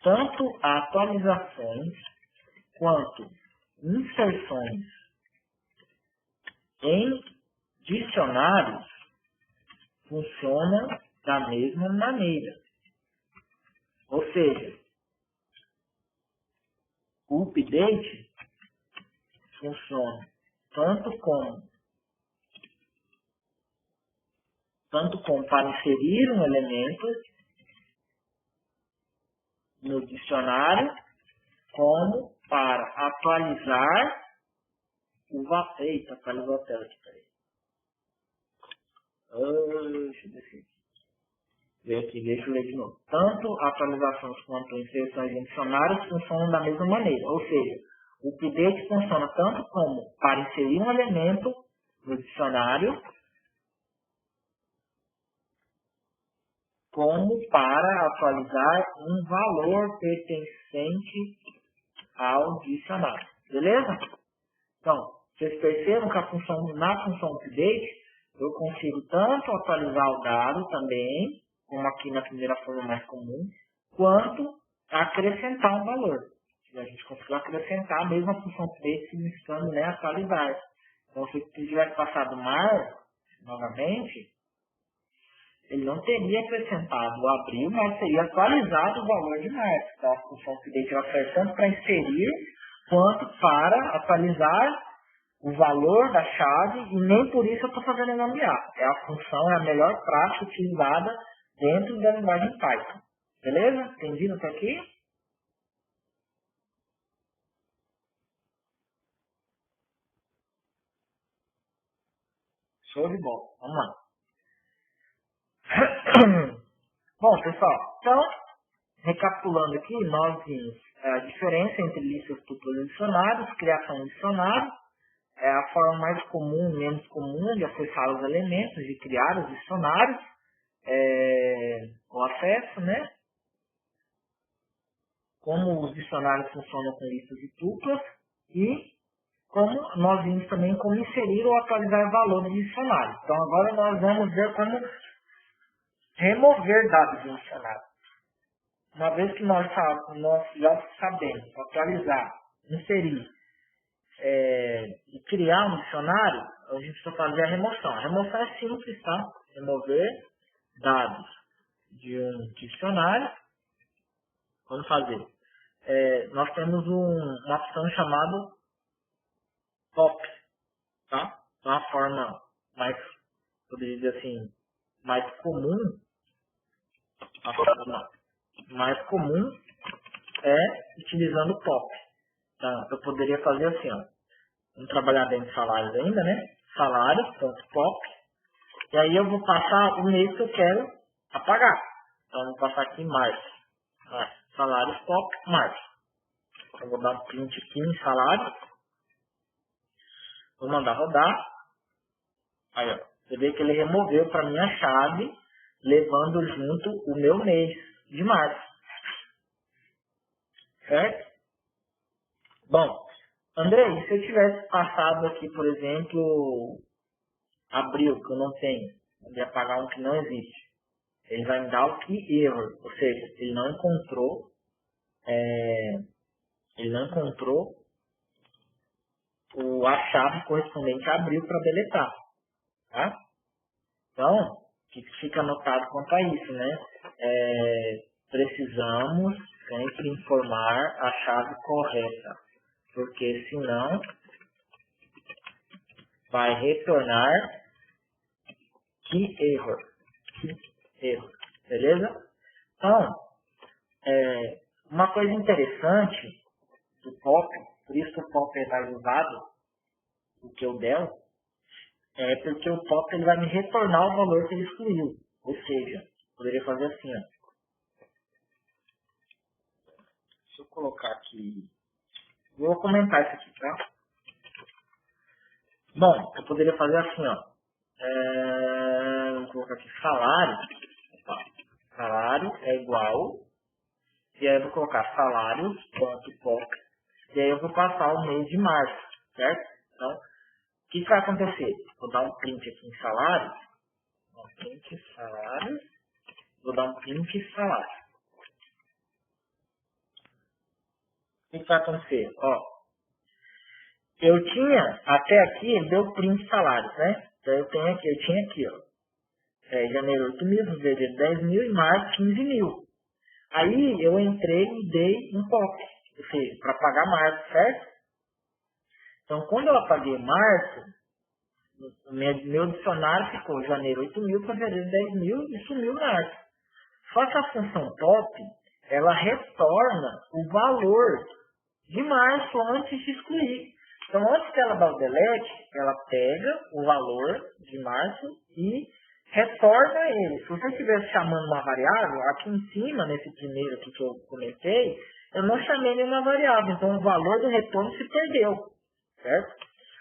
tanto atualizações quanto inserções em dicionários funcionam da mesma maneira. Ou seja, o update funciona tanto como para inserir um elemento no dicionário, como para atualizar o valor. Eita, atualizou a tela aqui, peraí. Deixa eu descer aqui. Deixa eu ler de novo. Tanto atualizações quanto inserções em dicionários funcionam da mesma maneira. Ou seja, o update funciona tanto como para inserir um elemento no dicionário, como para atualizar um valor pertencente ao dicionário. Beleza? Então, vocês percebem que na função update, eu consigo tanto atualizar o dado também, como aqui na primeira forma mais comum, quanto acrescentar um valor. A gente conseguiu acrescentar a mesma função update significando, né, atualizar. Então, se eu tivesse passado mar, novamente, ele não teria acrescentado o abril, mas teria atualizado o valor de março. Então, a função update ela serve tanto para inserir, quanto para atualizar o valor da chave, e nem por isso eu estou fazendo nomear. É a função, é a melhor prática utilizada dentro da linguagem Python. Beleza? Entendido até aqui? Show de bola. Vamos lá. Bom, pessoal, então, recapitulando aqui, nós vimos a diferença entre listas, tuplas e dicionários, criação de dicionário, é a forma mais comum e menos comum de acessar os elementos, de criar os dicionários, o acesso, né? Como os dicionários funcionam com listas e tuplas, e como nós vimos também como inserir ou atualizar valor no dicionário. Então agora nós vamos ver como remover dados do dicionário. Uma vez que nós já sabemos atualizar, inserir e criar um dicionário, a gente precisa fazer a remoção. A remoção é simples, tá? Remover dados de um dicionário. Vamos fazer. Nós temos uma opção chamada pop, tá? Então a forma mais, poderia dizer assim, mais comum, a forma mais comum é utilizando o pop. Então, eu poderia fazer assim, ó. Vamos trabalhar dentro de salários ainda, né? Salários.pop. E aí eu vou passar o mês que eu quero apagar. Então, eu vou passar aqui março. Salários pop, março. Eu vou dar um print aqui em salário. Vou mandar rodar. Aí, ó. Você vê que ele removeu para minha chave, levando junto o meu mês de março. Certo? Bom, André, e se eu tivesse passado aqui, por exemplo, abril, que eu não tenho, eu ia pagar um que não existe. Ele vai me dar o key error, ou seja, ele não encontrou a chave correspondente a abril para deletar. Tá? Então, o que fica anotado quanto a isso, né? Precisamos sempre informar a chave correta, porque senão vai retornar key error. Beleza? Então, uma coisa interessante do POP, por isso que o POP é mais usado do que o DEL, é porque o POP ele vai me retornar o valor que ele excluiu. Ou seja, poderia fazer assim, ó. Deixa eu colocar aqui. Vou comentar isso aqui, tá? Bom, eu poderia fazer assim, ó. Vou colocar aqui salário. Salário é igual. E aí eu vou colocar salários.pop. E aí eu vou passar o mês de março, certo? Então, o que vai acontecer? Vou dar um print aqui em salário. Print salário. Vou dar um print salário. O que vai acontecer? Ó, eu tinha, até aqui, ele deu print salários, né? Então eu tinha aqui, ó. Janeiro 8 mil, fevereiro 10 mil e março 15 mil. Aí eu entrei e dei um POP, ou seja, para pagar março, certo? Então quando eu apaguei março, o meu dicionário ficou janeiro 8 mil, fevereiro 10 mil e sumiu março. Só que a função POP, ela retorna o valor de março antes de excluir. Então antes dela dar o delete, ela pega o valor de março e retorna ele. Se você estivesse chamando uma variável, aqui em cima, nesse primeiro aqui que eu comentei, eu não chamei nenhuma variável. Então o valor do retorno se perdeu. Certo?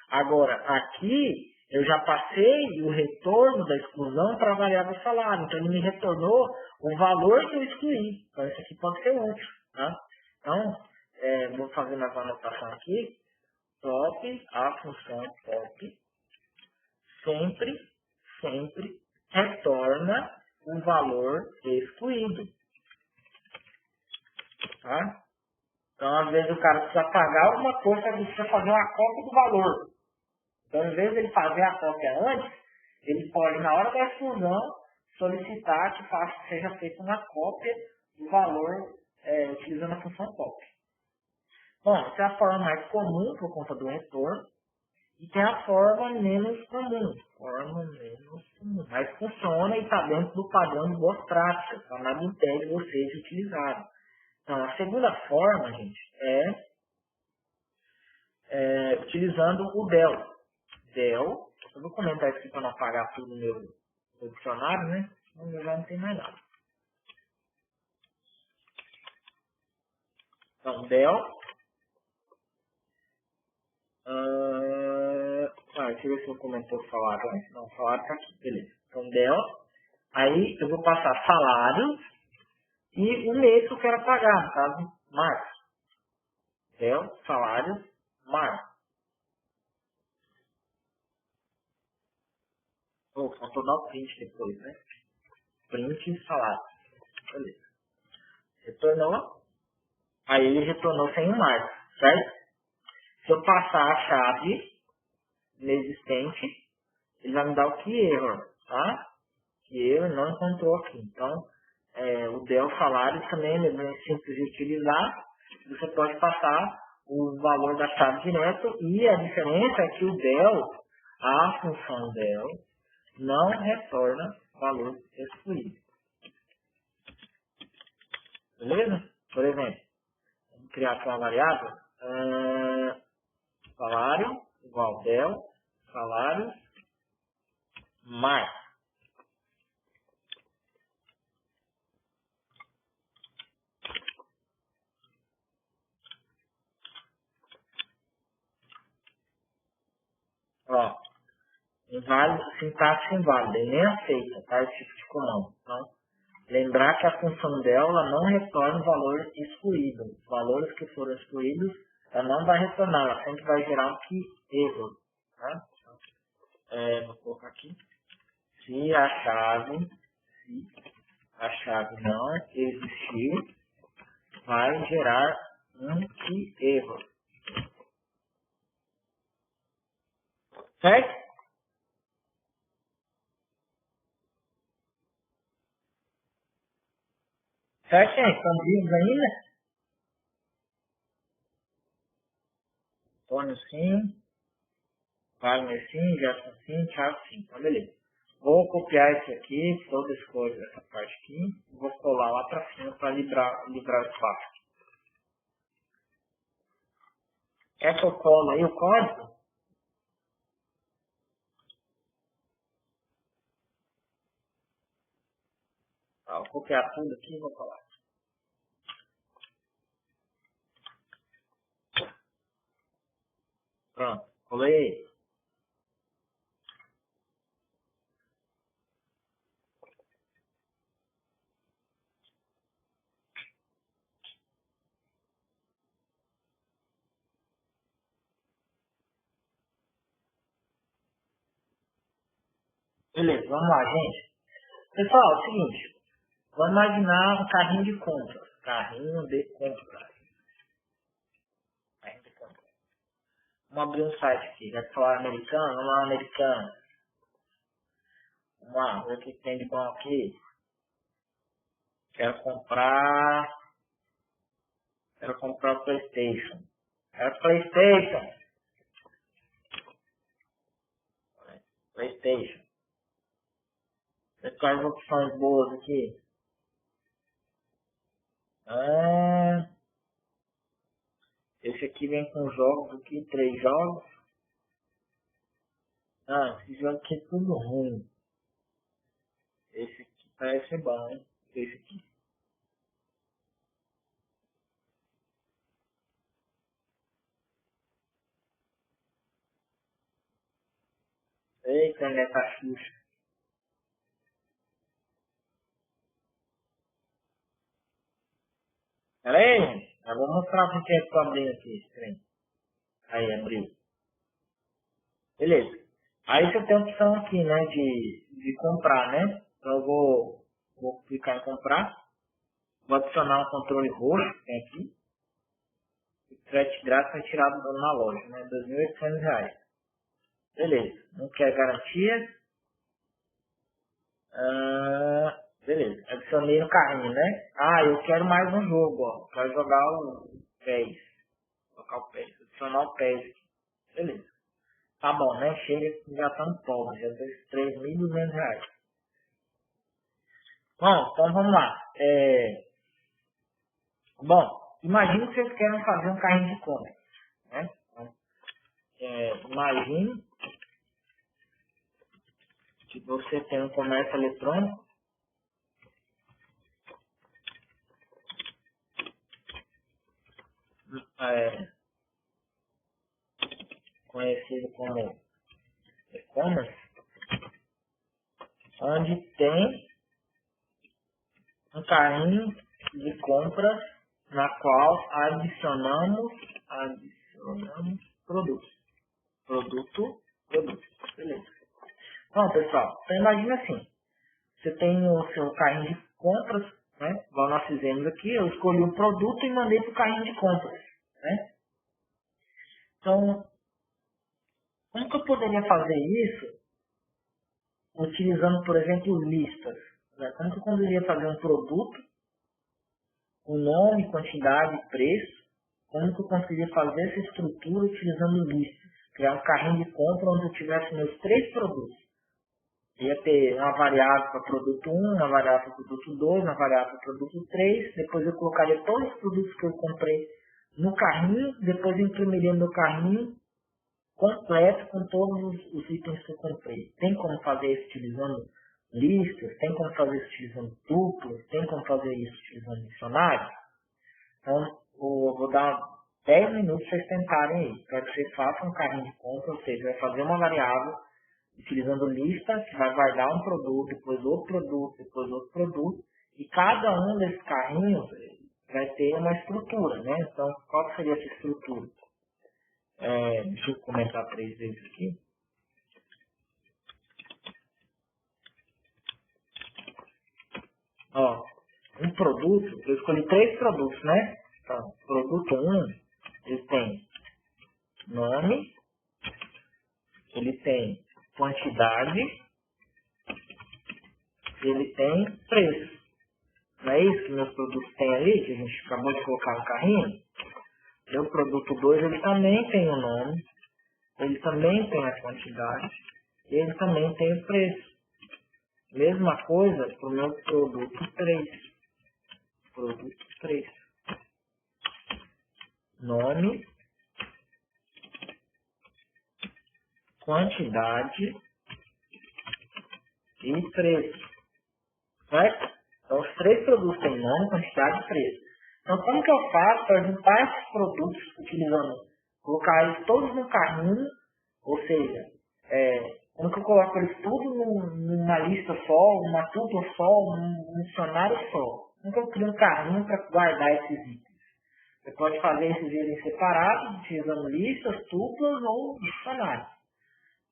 Agora, aqui eu já passei o retorno da exclusão para a variável salário. Então ele me retornou o valor que eu excluí. Então isso aqui pode ser útil. Tá? Então, vou fazer mais uma anotação aqui. POP, a função POP, sempre retorna o valor excluído. Tá? Então, às vezes o cara precisa pagar alguma coisa, ele precisa fazer uma cópia do valor. Então, ao invés de ele fazer a cópia antes, ele pode, na hora da exclusão, solicitar que seja feita uma cópia do valor utilizando a função POP. Bom, essa é a forma mais comum por conta do retorno. E tem a forma menos comum. Mas funciona e está dentro do padrão de boas práticas. Então, nada impede você de utilizar. Então, a segunda forma, gente, é utilizando o DEL. DEL, eu vou comentar isso aqui para não apagar tudo no meu dicionário, né? Então, já não tem mais nada. Então, DEL. Deixa eu ver se eu comentou o salário. Não, o salário está aqui, beleza. Então, DEL. Aí eu vou passar salário e o mês que eu quero pagar, no caso, março. DEL, salário, março. Faltou dar o print depois, né? Print, salário. Beleza. Retornou. Aí ele retornou sem o março, certo? Se eu passar a chave inexistente, ele vai me dar o key error, tá? Que error não encontrou aqui. Então, o DEL salário também é bem simples de utilizar. Você pode passar o valor da chave direto e a diferença é que o DEL, a função DEL, não retorna valor excluído. Beleza? Por exemplo, vamos criar aqui uma variável. Salário igual DEL, salário, mais. Ó, inválido, sintaxe inválida, e nem aceita, tá? Esse tipo de comando. Então, lembrar que a função dela não retorna o valor excluído. Os valores que foram excluídos, ela não vai retornar, ela sempre vai gerar um key error, tá? Vou colocar aqui. Se a chave não existir, vai gerar um key error. Certo? Certo, gente? Estão vivos ainda? Antônio sim, Wagner sim, Gerson sim, Thiago sim. Então, beleza. Vou copiar esse aqui, toda essa coisa, essa parte aqui, e vou colar lá para cima para livrar o espaço. Quer que eu colo aí o código? Tá, vou copiar tudo aqui e vou colar. Pronto, colei. Beleza, vamos lá, gente. Pessoal, é o seguinte. Vamos imaginar um carrinho de compras. Carrinho de compras. Carrinho de compras. Vamos abrir um site aqui. Já que falar americano, vamos lá, americano. Vamos lá, ver o que tem de bom aqui. Quero comprar o PlayStation. Quero PlayStation. PlayStation. Tem quais opções boas aqui? Esse aqui vem com jogos aqui, 3 jogos. Esse jogo aqui é tudo ruim. Esse aqui parece ser bom, hein? Esse aqui. Eita, neta Xuxa. Pera aí, gente. Eu vou mostrar porque eu tô abrindo aqui esse trem. Aí, abriu. Beleza. Aí você tem a opção aqui, né, de comprar, né? Então eu vou clicar em comprar. Vou adicionar um controle roxo que tem aqui. O frete grátis foi tirado na loja, né? R$ 2.800. Beleza. Não quer garantia. Beleza. Adicionei no carrinho, né? Eu quero mais um jogo, ó. Quero jogar o PES. Colocar o PES. Adicionar o PES aqui. Beleza. Tá bom, né? Chega que já estamos pobres. Já deu R$ 3.200. Bom, então vamos lá. Bom, imagine que vocês querem fazer um carrinho de compra, né? Imagine que você tem um comércio eletrônico conhecido como e-commerce, onde tem um carrinho de compras na qual adicionamos produtos. Produto. Beleza. Bom, pessoal, então imagina assim, você tem o seu carrinho de compras, né? Igual nós fizemos aqui, eu escolhi um produto e mandei para o carrinho de compras, né? Então, como que eu poderia fazer isso utilizando, por exemplo, listas? Né? Como que eu poderia fazer um produto com nome, quantidade, preço? Como que eu conseguiria fazer essa estrutura utilizando listas? Criar um carrinho de compra onde eu tivesse meus 3 produtos. Ia ter uma variável para produto 1, uma variável para produto 2, uma variável para produto 3. Depois eu colocaria todos os produtos que eu comprei no carrinho. Depois eu imprimiria no carrinho completo com todos os itens que eu comprei. Tem como fazer isso utilizando listas? Tem como fazer isso utilizando tuplas? Tem como fazer isso utilizando dicionários? Então, eu vou dar 10 minutos pra vocês tentarem aí, para que vocês façam um carrinho de compra, ou seja, vai fazer uma variável utilizando lista, que vai guardar um produto, depois outro produto, depois outro produto, e cada um desses carrinhos vai ter uma estrutura, né? Então, qual que seria essa estrutura? Deixa eu comentar 3 vezes aqui. Ó, um produto, eu escolhi 3 produtos, né? Então, produto 1, ele tem nome, ele tem quantidade, ele tem preço. Não é isso que meus produtos têm ali, que a gente acabou de colocar no carrinho? O produto 2, ele também tem o nome, ele também tem a quantidade, e ele também tem o preço. Mesma coisa para o meu produto 3. Produto 3. Nome, quantidade e preço. Certo? Então, os 3 produtos têm nome, quantidade e preço. Então, como que eu faço para juntar esses produtos utilizando, colocar eles todos no carrinho, ou seja, como que eu coloco eles tudo numa lista só, numa tupla só, num dicionário só? Como que eu crio um carrinho para guardar esses itens? Você pode fazer esses itens separados, utilizando listas, tuplas ou dicionários.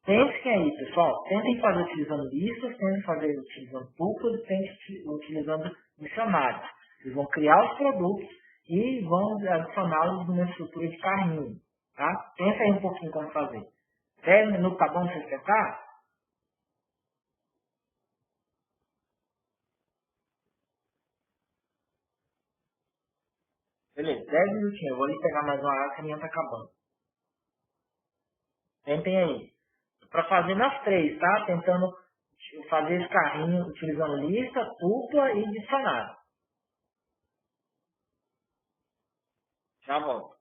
Pensem aí, pessoal. Tentem fazer utilizando listas, tentem fazer utilizando tuplas e tentem utilizando dicionários. Vocês vão criar os produtos e vão adicioná-los numa estrutura de carrinho. Tá? Pensa aí um pouquinho como fazer. 10 minutos tá bom pra vocês tentar? Beleza, 10 minutinhos. Eu vou ali pegar mais uma água que a minha tá acabando. Tentem aí. Para fazer nas 3, tá? Tentando fazer esse carrinho utilizando lista, tupla e dicionário. Já volto.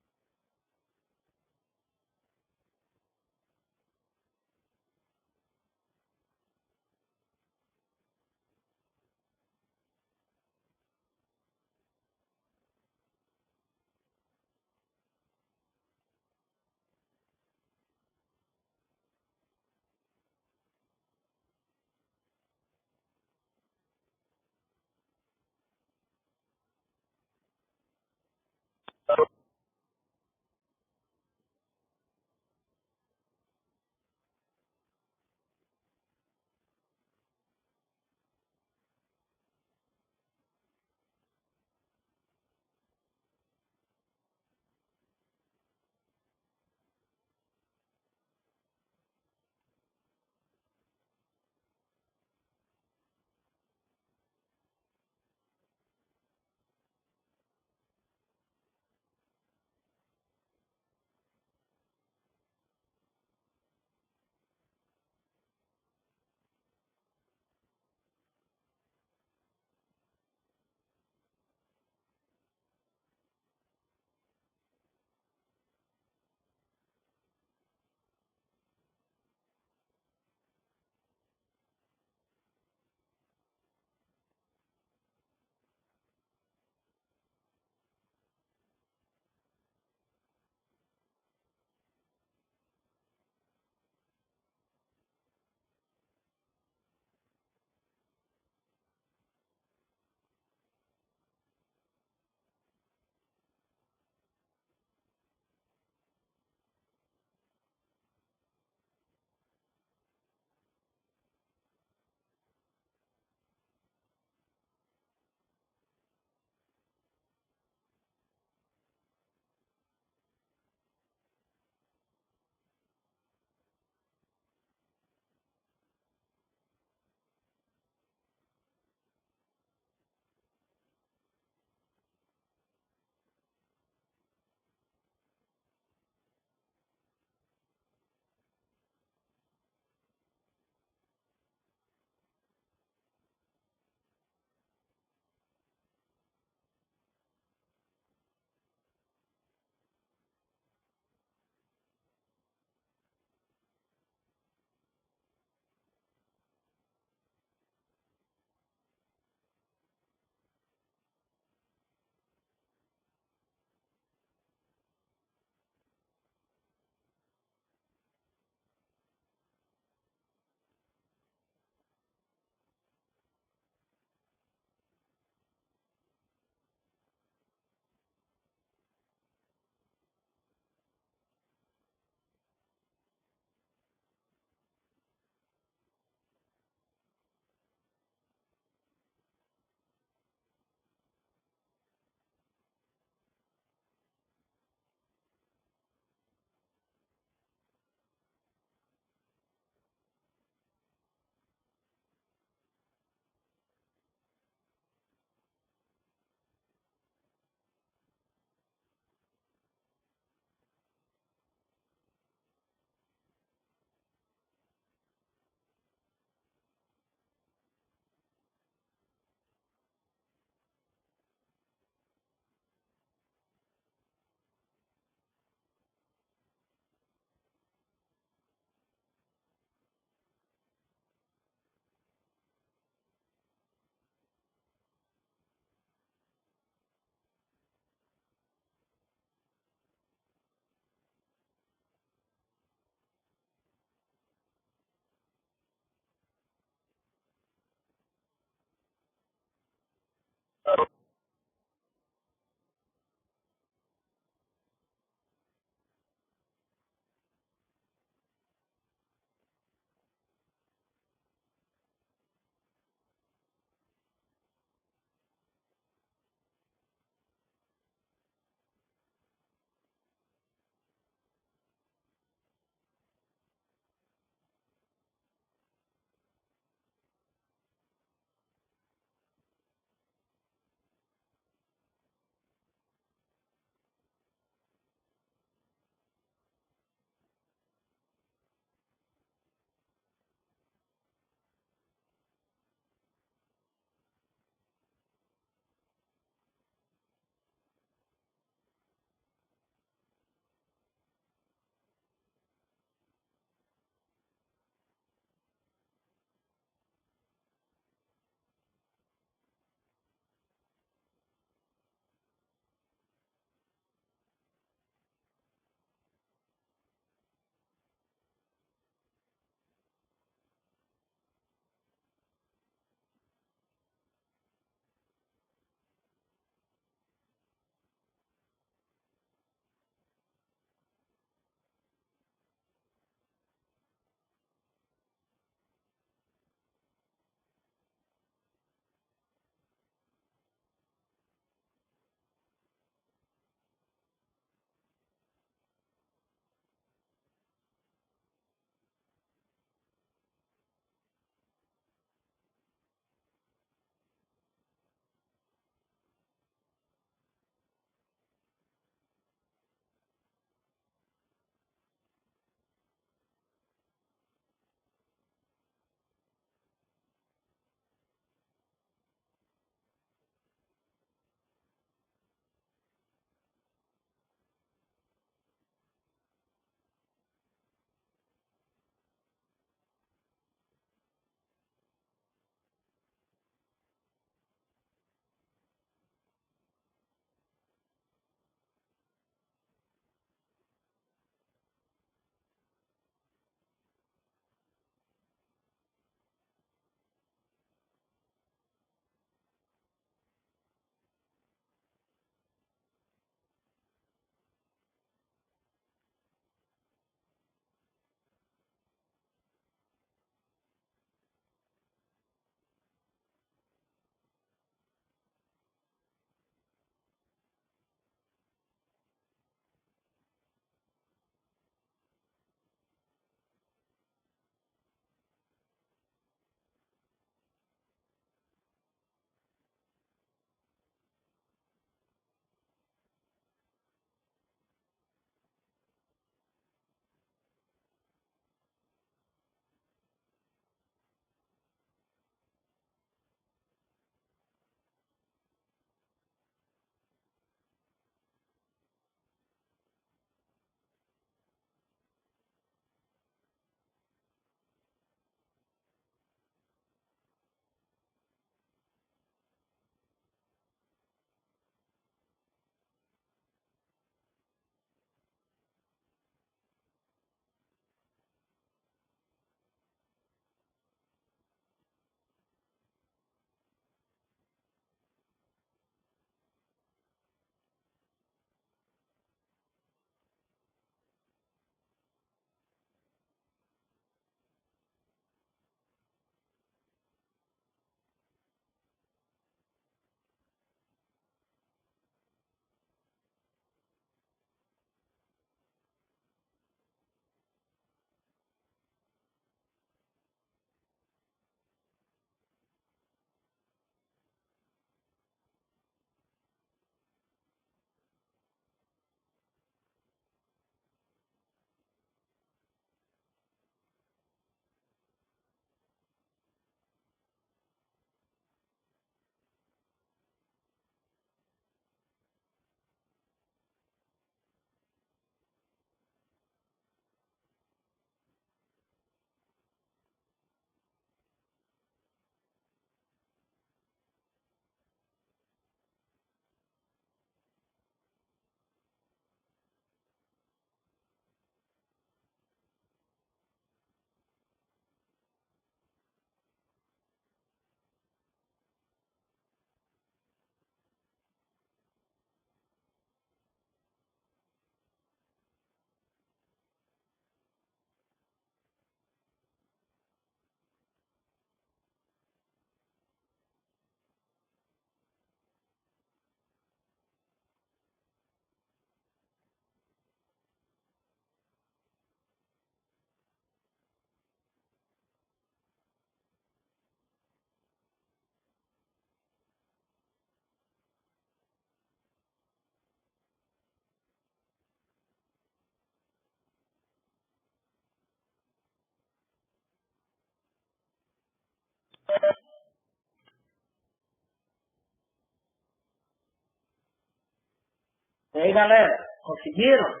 E aí, galera, conseguiram?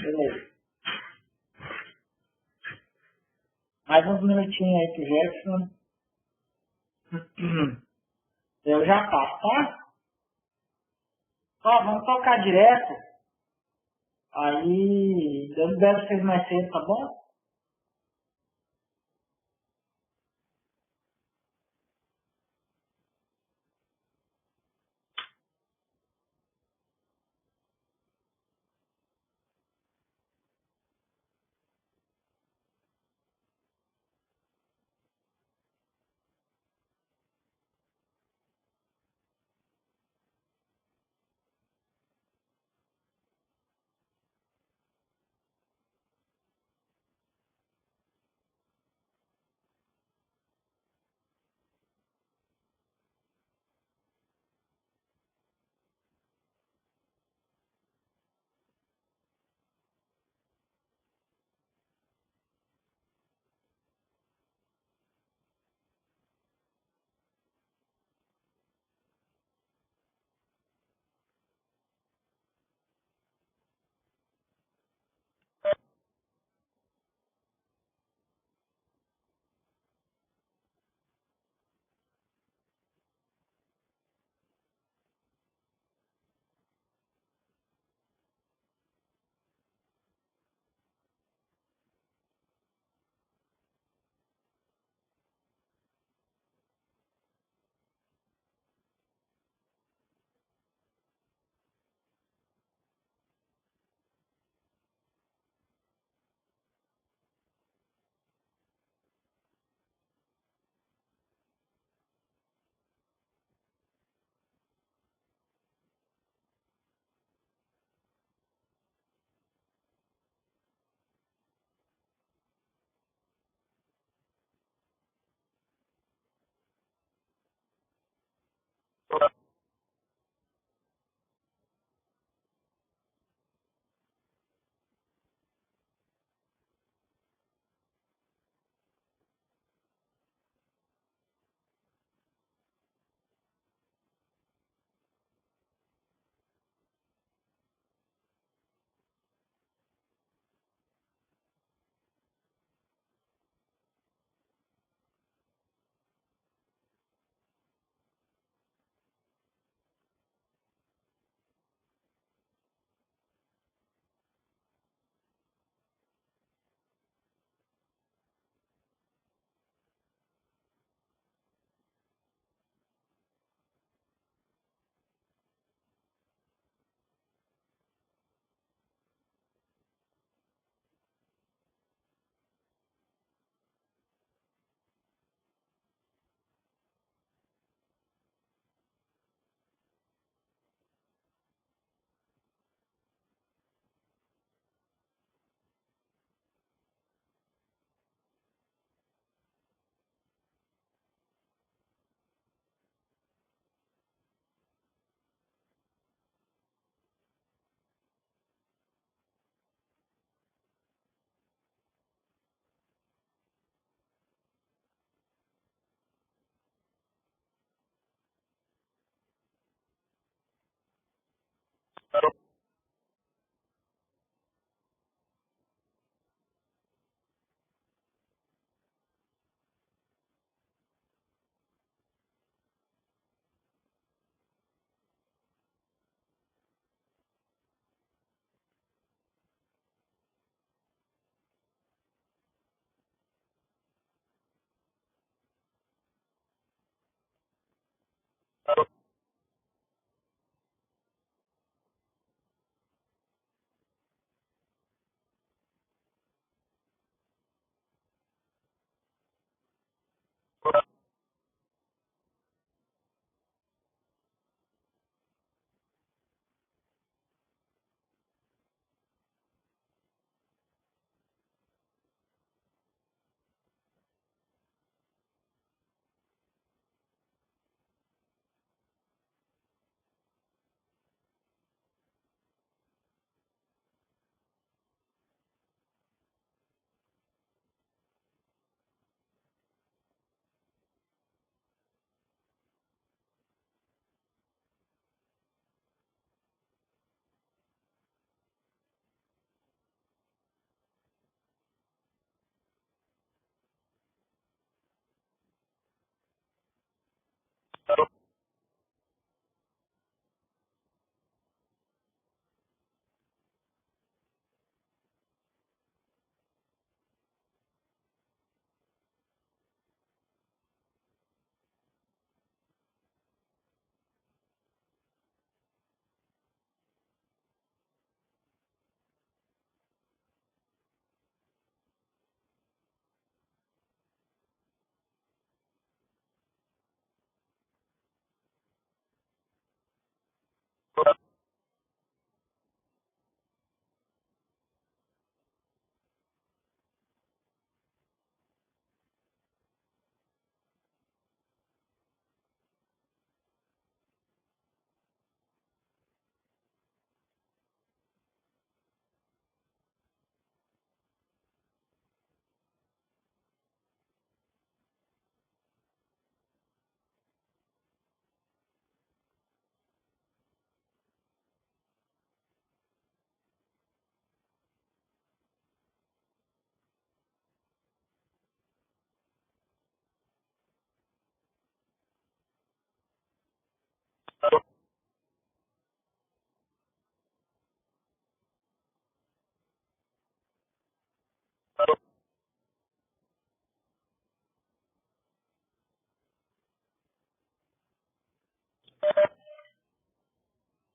Beleza. Mais uns minutinhos aí pro Jefferson. Eu já passo, tá? Ó, vamos tocar direto. Aí, eu libero vocês mais cedo, tá bom?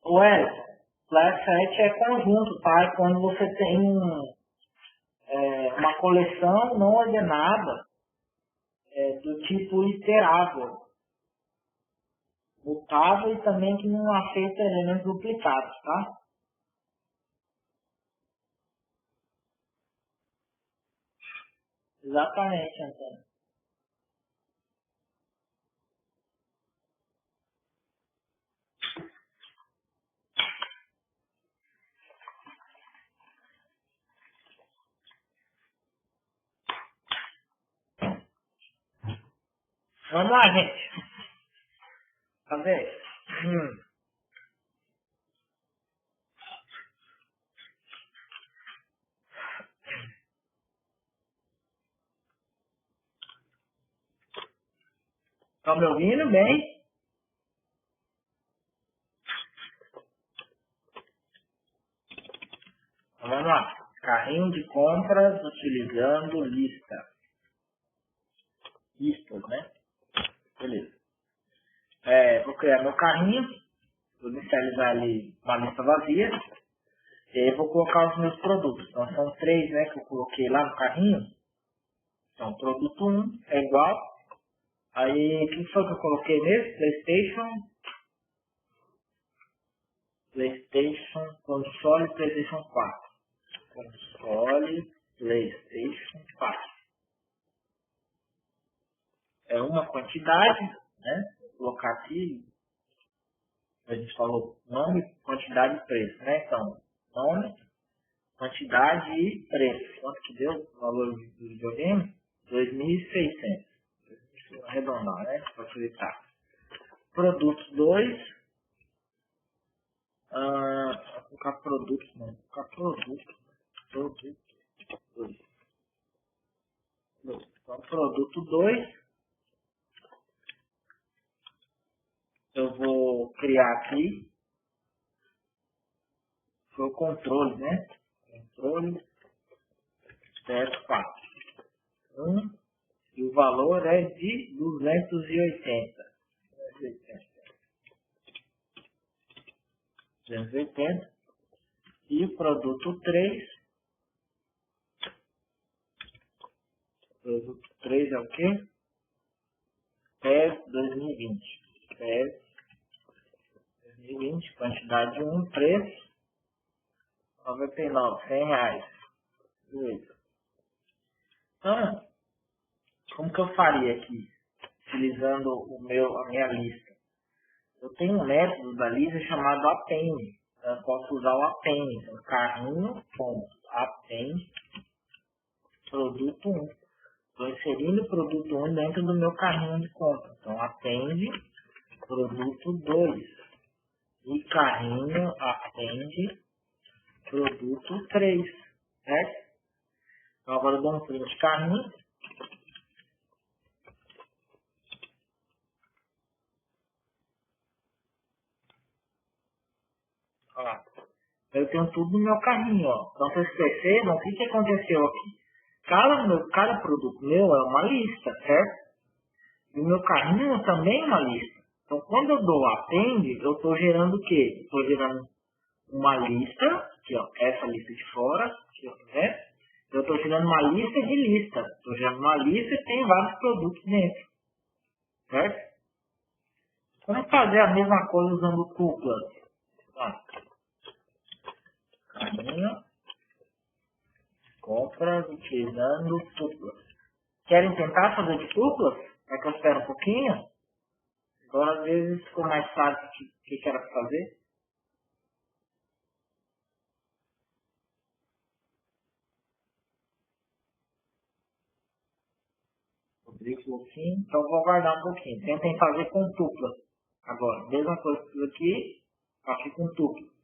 Class set é conjunto, tá? É quando você tem uma coleção não ordenada do tipo iterável, mutável e também que não aceita elementos duplicados, tá? Exatamente, Antônio. Vamos lá, gente. Tá vendo? Estão me ouvindo bem? Então, vamos lá. Carrinho de compras utilizando listas, né? Beleza. Vou criar meu carrinho. Vou inicializar ali uma lista vazia. E aí vou colocar os meus produtos. Então são 3, né, que eu coloquei lá no carrinho. Então produto 1 é igual. Aí o que foi que eu coloquei mesmo? PlayStation, console, PlayStation 4. Console, PlayStation 4. É uma quantidade, né? Vou colocar aqui, a gente falou nome, quantidade e preço, né? Então, nome, quantidade e preço. Quanto que deu o valor do videogame? 2.600. Deixa eu arredondar, né? Para facilitar. Produto 2. Vou colocar produtos, não. Vou colocar produto 2. Então, produto 2. Eu vou criar aqui. Foi o controle, né? Controle. Step 4. E o valor é de 280. 280. E o produto 3. Produto 3 é o quê? PES 2020. PES 2020. Quantidade 1. Preço 99. R$100. Beleza. Então, como que eu faria aqui? Utilizando a minha lista. Eu tenho um método da lista chamado append. Então, eu posso usar o append. Então, carrinho, append, produto 1. Estou inserindo o produto 1 dentro do meu carrinho de compra. Então, append, produto 2. E carrinho, append, produto 3. Certo? Então, agora eu dou um print de carrinho. Ó, eu tenho tudo no meu carrinho, ó. Então vocês percebam o que aconteceu aqui. Cada produto meu é uma lista, certo? E o meu carrinho também é uma lista. Então quando eu dou append, eu estou gerando o quê? Estou gerando uma lista, aqui ó, essa lista de fora, aqui, ó, né? Eu estou gerando uma lista de lista. Estou gerando uma lista e tem vários produtos dentro, certo? Vamos fazer a mesma coisa usando o Tuplas. Carrinho, compras utilizando Tuplas. Querem tentar fazer de Tuplas? É que eu espero um pouquinho. Agora às vezes ficou mais fácil o que era para fazer. Rodrigo falou sim, então vou aguardar um pouquinho. Tentem fazer com Tuplas. Agora, mesma coisa que isso aqui, aqui com Tuplas.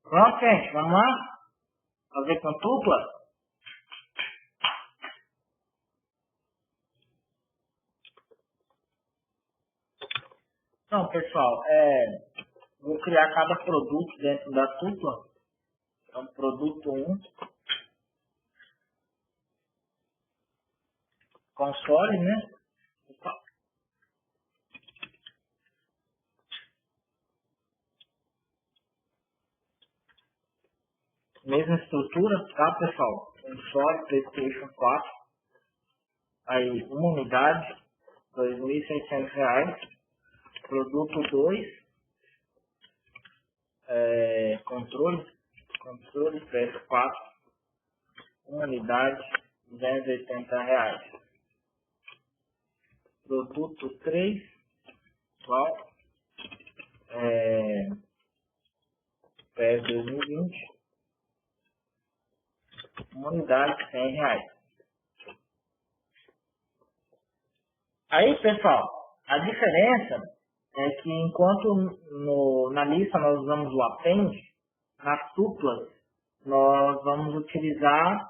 Pronto, gente, vamos lá? Fazer com tupla? Então, pessoal, vou criar cada produto dentro da tupla. Então, produto 1, console, né? Opa. Mesma estrutura, tá, pessoal? Console, PlayStation 4. Aí, uma unidade, R$2.600. Produto 2, controle PS4, uma unidade, R$280. Produto 3, igual, PS 2020, uma unidade, R$100. Aí, pessoal, a diferença é que enquanto na lista nós usamos o append, nas tuplas nós vamos utilizar,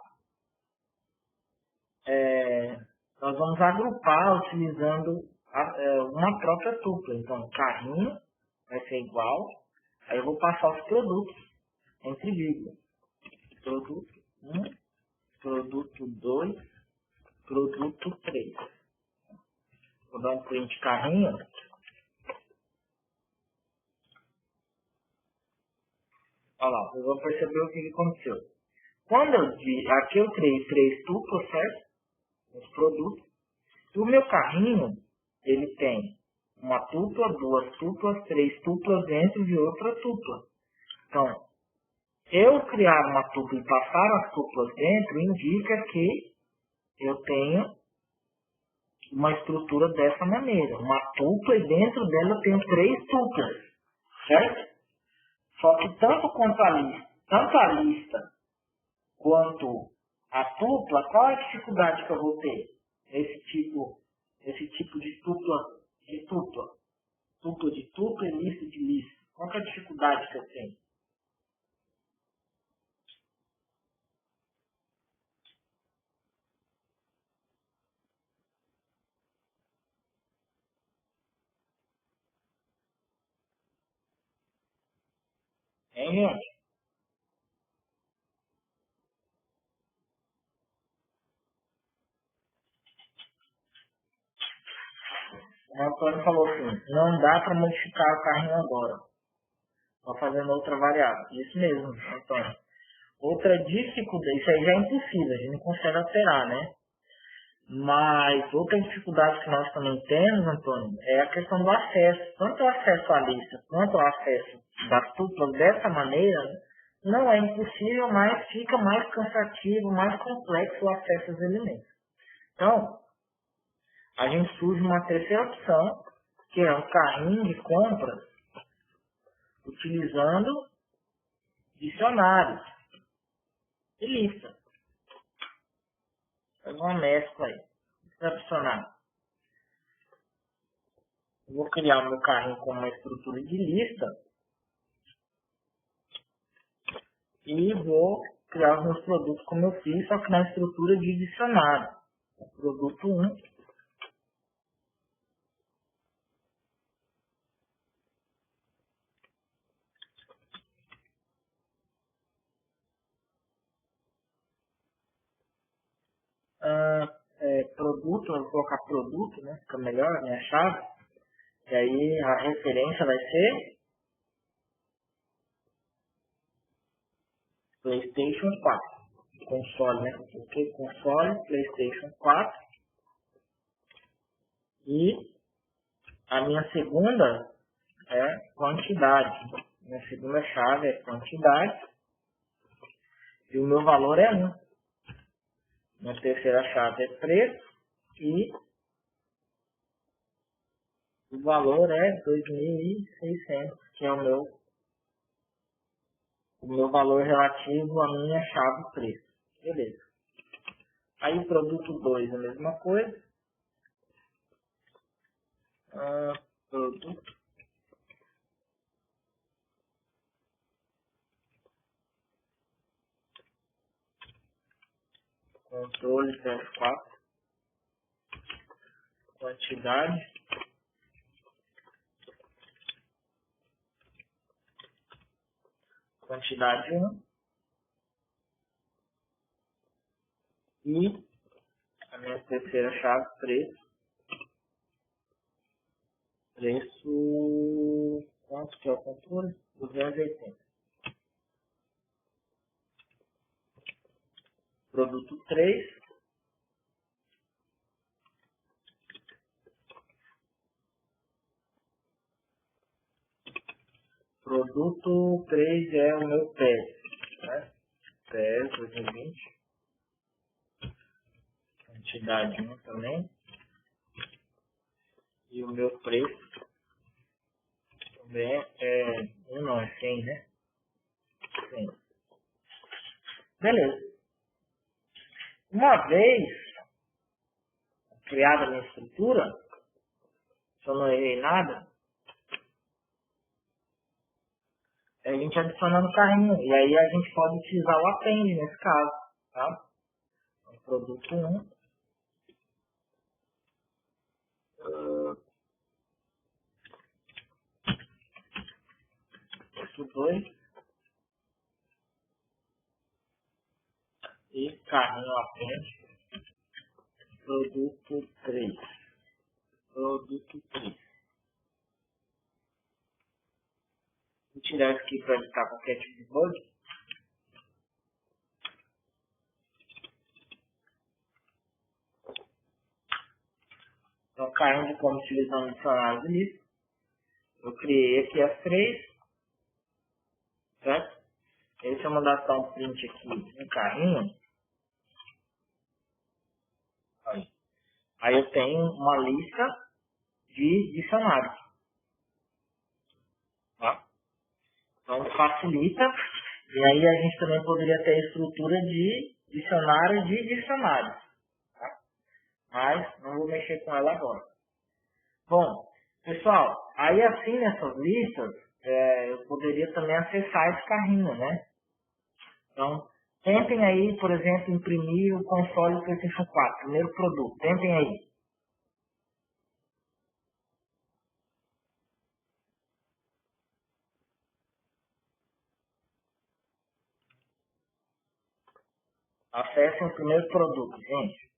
nós vamos agrupar utilizando uma própria tupla. Então, carrinho vai ser igual, aí eu vou passar os produtos entre vírgulas. Produto 1, produto 2, produto 3. Vou dar um print carrinho. Olha lá, vocês vão perceber o que aconteceu. Quando aqui eu criei 3 tuplas, certo? Os produtos. E o meu carrinho, ele tem uma tupla, 2 tuplas, 3 tuplas dentro de outra tupla. Então, eu criar uma tupla e passar as tuplas dentro, indica que eu tenho uma estrutura dessa maneira. Uma tupla e dentro dela eu tenho 3 tuplas, certo? Só que tanto a lista quanto a tupla, qual é a dificuldade que eu vou ter? Esse tipo de tupla de tupla. Tupla de tupla e lista de lista. Qual é a dificuldade que eu tenho? Hein, gente? O Antônio falou assim, não dá para modificar o carrinho agora. Estou fazendo outra variável. Isso mesmo, Antônio. Outra dificuldade, isso aí já é impossível, a gente não consegue alterar, né? Mas outra dificuldade que nós também temos, Antônio, é a questão do acesso. Tanto o acesso à lista quanto o acesso das tuplas dessa maneira, não é impossível, mas fica mais cansativo, mais complexo o acesso aos elementos. Então, a gente surge uma terceira opção, que é um carrinho de compras utilizando dicionários e lista. Faz uma mescla aí. Adicionar. Eu vou criar o meu carrinho com uma estrutura de lista e vou criar os meus produtos como eu fiz, só que na estrutura de dicionário. Produto 1. Produto, eu vou colocar produto, né? Fica melhor a minha chave. E aí a referência vai ser PlayStation 4. Console, né? Ok, console, PlayStation 4. E a minha segunda é quantidade. Minha segunda chave é quantidade. E o meu valor é 1. Minha terceira chave é preço. E o valor é 2.600, que é o meu valor relativo à minha chave preço. Beleza. Aí o produto 2 é a mesma coisa. Produto 3 vezes 4. Quantidade. Quantidade 1. E a minha terceira chave, preço. Preço, quanto que é o controle? 280. Produto 3. Produto 3 é o meu PES, né? PES 2020. Quantidade 1 também. E o meu preço também é 1 não, é 100, né? 100. Beleza. Uma vez criada a minha estrutura, se eu não errei nada, a gente adiciona no carrinho. E aí a gente pode utilizar o append nesse caso, tá? Então, produto 1. Produto 2. E carrinho append. Produto 3. Produto 3. Vou tirar isso aqui para evitar qualquer tipo de bug. Então, carrinho de como utilizando dicionários e listas. Eu criei aqui as 3. Certo? E aí, se eu mandar só um print aqui no carrinho. Aí eu tenho uma lista de dicionários. Tá? Então facilita. E aí a gente também poderia ter a estrutura de dicionário de dicionários. Tá? Mas não vou mexer com ela agora. Bom, pessoal, aí assim nessas listas, eu poderia também acessar esse carrinho, né? Então, tentem aí, por exemplo, imprimir o console PlayStation 4, primeiro produto. Tentem aí. Acessem o primeiro produto, gente.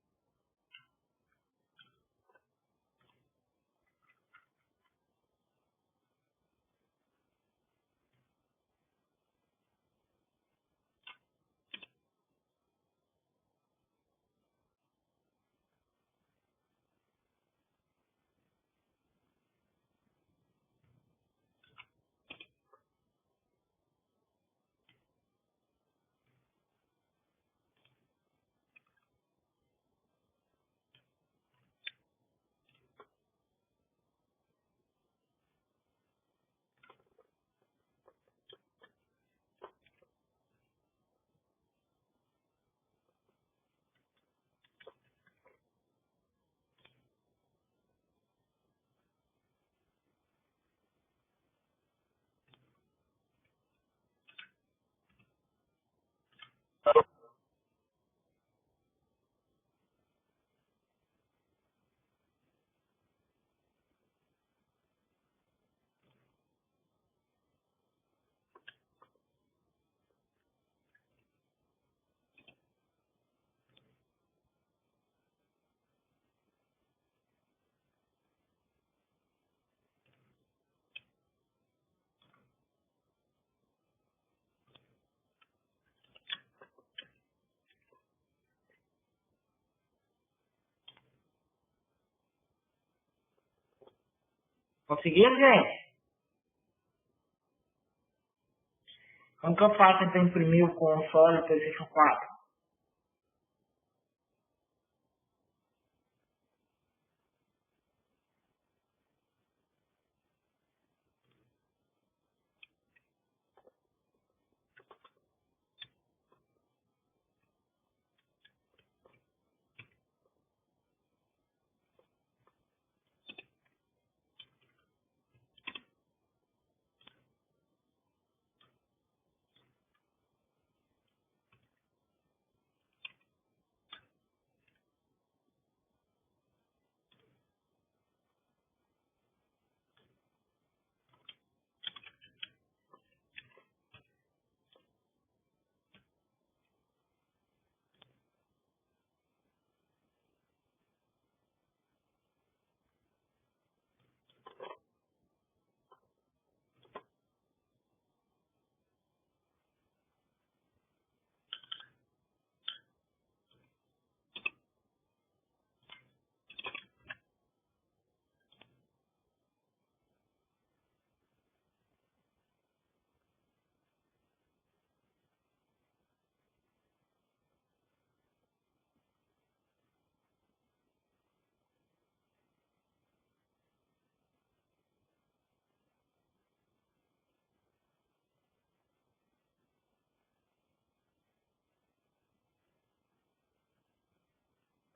Conseguiram, gente? Como que eu faço para imprimir o console PlayStation 4?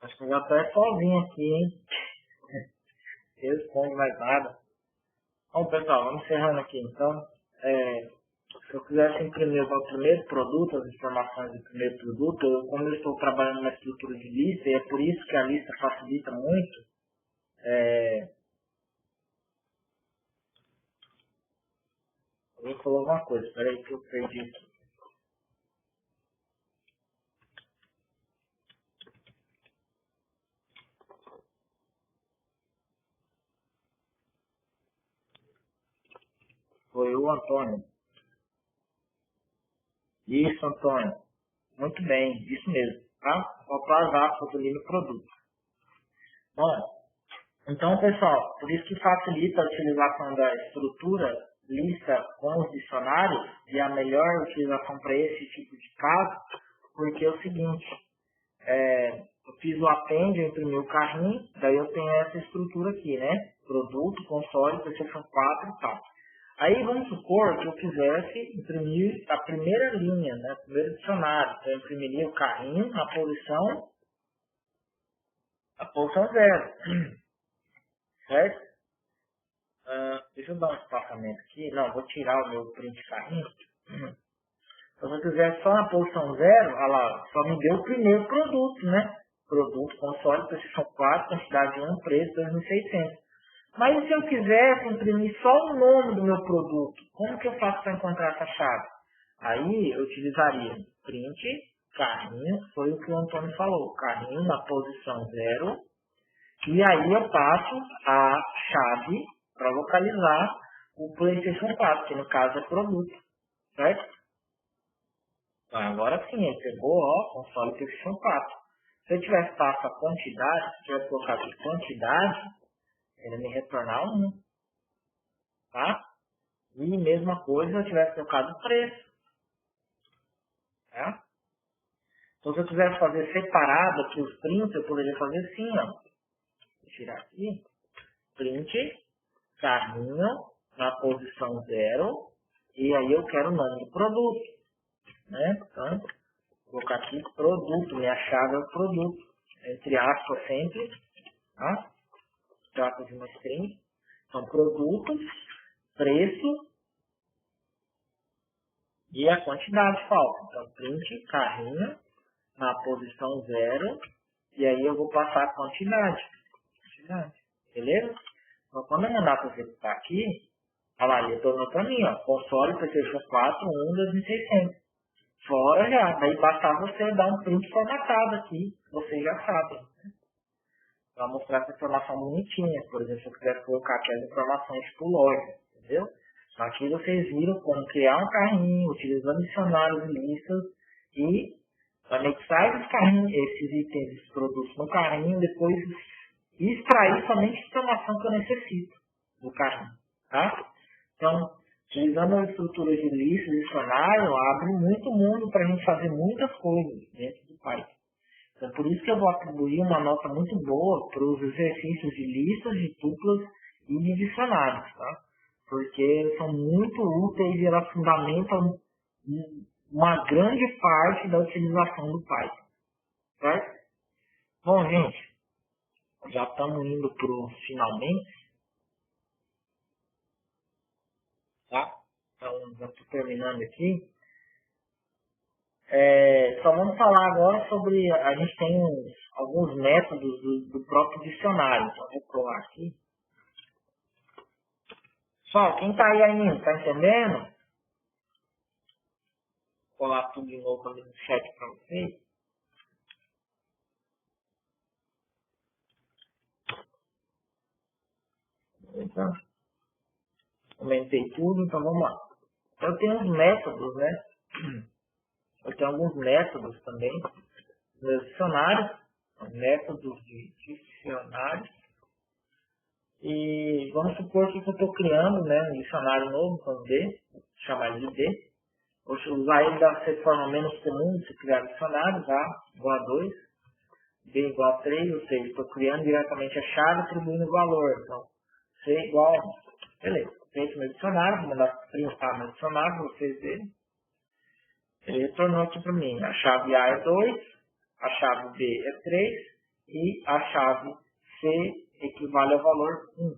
Acho que eu já tô sozinho aqui, hein? Eu respondo mais nada. Bom, pessoal, vamos encerrando aqui. Então, se eu quisesse imprimir o primeiro produto, as informações do primeiro produto, como eu estou trabalhando na estrutura de lista, e é por isso que a lista facilita muito, eu vou falar uma coisa, espera aí que eu perdi aqui. Foi o Antônio. Isso, Antônio. Muito bem, isso mesmo, tá? Faltou as aspas ali no produto. Bom, então, pessoal, por isso que facilita a utilização da estrutura lista com os dicionários e a melhor utilização para esse tipo de caso, porque é o seguinte, eu fiz o append, eu imprimi o carrinho, daí eu tenho essa estrutura aqui, né? Produto, console, PlayStation 4 e tal. Aí vamos supor que eu quisesse imprimir a primeira linha, né? O primeiro dicionário. Então eu imprimiria o carrinho na posição 0. Certo? Deixa eu dar um espaçamento aqui. Não, vou tirar o meu print carrinho. Então, se eu quiser só na posição 0, olha lá, só me deu o primeiro produto, né? Produto, console, PlayStation 4, quantidade 1, preço 2.600. Mas e se eu quisesse imprimir só o nome do meu produto? Como que eu faço para encontrar essa chave? Aí eu utilizaria print, carrinho, foi o que o Antônio falou, carrinho na posição 0. E aí eu passo a chave para localizar o PlayStation 4, que no caso é produto, certo? Então, agora sim, ele pegou, ó, console PlayStation 4. Se eu tivesse passo a quantidade, se eu tivesse colocado aqui quantidade, ele me retornar 1, tá? E mesma coisa se eu tivesse colocado o preço, tá? Então, se eu quisesse fazer separado aqui os prints, eu poderia fazer assim, ó. Vou tirar aqui. Print, carrinho, na posição 0. E aí eu quero o nome do produto, né? Então, vou colocar aqui produto, minha chave é o produto. Entre aspas sempre, tá? Trata de uma string. Então, produto, preço e a quantidade falta. Então, print, carrinho, na posição 0. E aí eu vou passar a quantidade. Beleza? Então, quando eu mandar para executar aqui, olha lá, ele tornou para mim, ó, console PlayStation 4, 1.2600. Fora já, daí bastar você dar um print formatado aqui, você já sabe. Né? Para mostrar essa informação bonitinha. Por exemplo, se eu quiser colocar aqui as informações tipo loja, entendeu? Então, aqui vocês viram como criar um carrinho, utilizando dicionários e listas, e anexar esses carrinhos, esses itens, esses produtos no carrinho, depois extrair somente a informação que eu necessito do carrinho, tá? Então, utilizando a estrutura de lista, dicionário, abre muito mundo para a gente fazer muitas coisas dentro do Python. Então, por isso que eu vou atribuir uma nota muito boa para os exercícios de listas, de tuplas e de dicionários, tá? Porque eles são muito úteis e elas fundamentam uma grande parte da utilização do Python, certo? Bom, gente, já estamos indo para o finalmente, tá? Então, já estou terminando aqui. Só vamos falar agora sobre, a gente tem alguns métodos do próprio dicionário. Então, vou colar aqui. Pessoal, quem está aí ainda, está entendendo? Vou colar tudo de novo ali no chat para vocês. Então, comentei tudo, então vamos lá. Eu tenho uns métodos, né? Eu tenho alguns métodos também, meus dicionários, métodos de dicionários. E vamos supor que eu estou criando, né, um dicionário novo com D, chamar ele de D. Vou usar ele da forma menos comum de se criar dicionários, A igual a 2, B igual a 3, ou seja, estou criando diretamente a chave atribuindo o valor. Então, C igual a 1. Beleza, feito meu dicionário, vou mandar printar meu dicionário para vocês verem. Ele retornou aqui para mim. A chave A é 2, a chave B é 3 e a chave C equivale ao valor 1.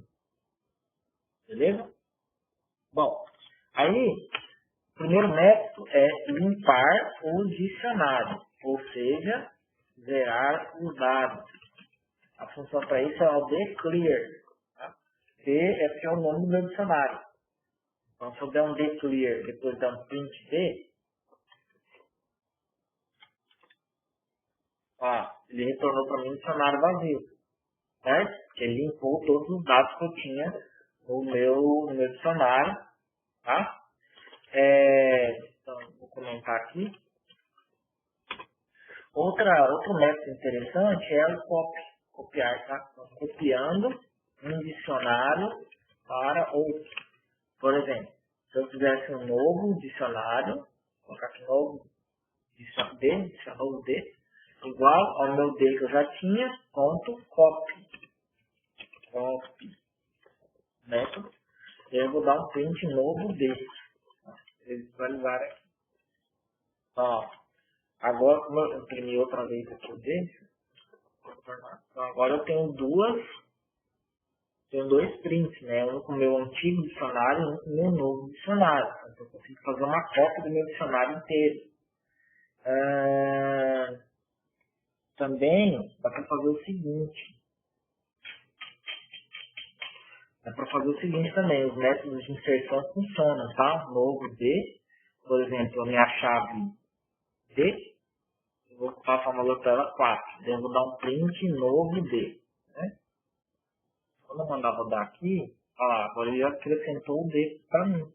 Beleza? Bom, aí, o primeiro método é limpar o dicionário, ou seja, zerar os dados. A função para isso é o declear. Tá? D é porque é o nome do meu dicionário. Então, se eu der um declear depois dar um print D, ó, ele retornou para mim um dicionário vazio. Certo? Porque ele limpou todos os dados que eu tinha no meu dicionário. Tá? Então, vou comentar aqui. Outro método interessante é o copiar, tá? Então, copiando um dicionário para outro. Por exemplo, se eu fizesse um novo dicionário, vou colocar aqui novo dicionário D, igual ao meu D que eu já tinha, ponto copy. Método. E eu vou dar um print novo D. Visualizar aqui. Ó, agora, como eu imprimi outra vez aqui o D, então, agora eu tenho dois prints, né? Um com o meu antigo dicionário e um com o meu novo dicionário. Então eu consigo fazer uma cópia do meu dicionário inteiro. Também dá para fazer o seguinte. Também, os métodos de inserção funcionam, tá? Novo D, por exemplo, a minha chave D, eu vou passar uma valor para ela 4. Daí eu vou dar um print novo D. Né? Quando eu mandar rodar aqui, agora ele já acrescentou o D para mim.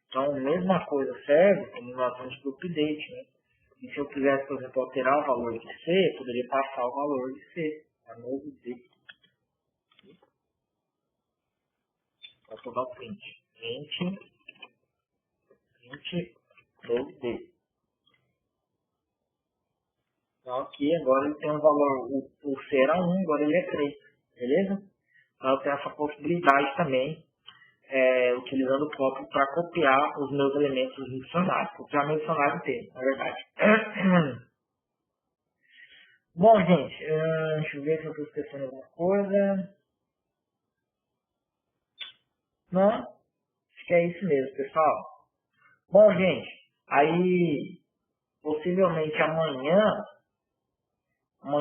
Então, a mesma coisa serve como nós vamos para o update. Né? E se eu quisesse, por exemplo, alterar o valor de C, eu poderia passar o valor de C. A novo D. Vou dar o print. Print novo D. Então aqui agora ele tem um valor, o C era 1, agora ele é 3. Beleza? Então eu tenho essa possibilidade também, utilizando o copy para copiar os meus elementos do dicionário. Copiar meu dicionário inteiro, na verdade. Bom, gente, deixa eu ver se eu estou esquecendo alguma coisa. Não? Acho que é isso mesmo, pessoal. Bom, gente, aí possivelmente amanhã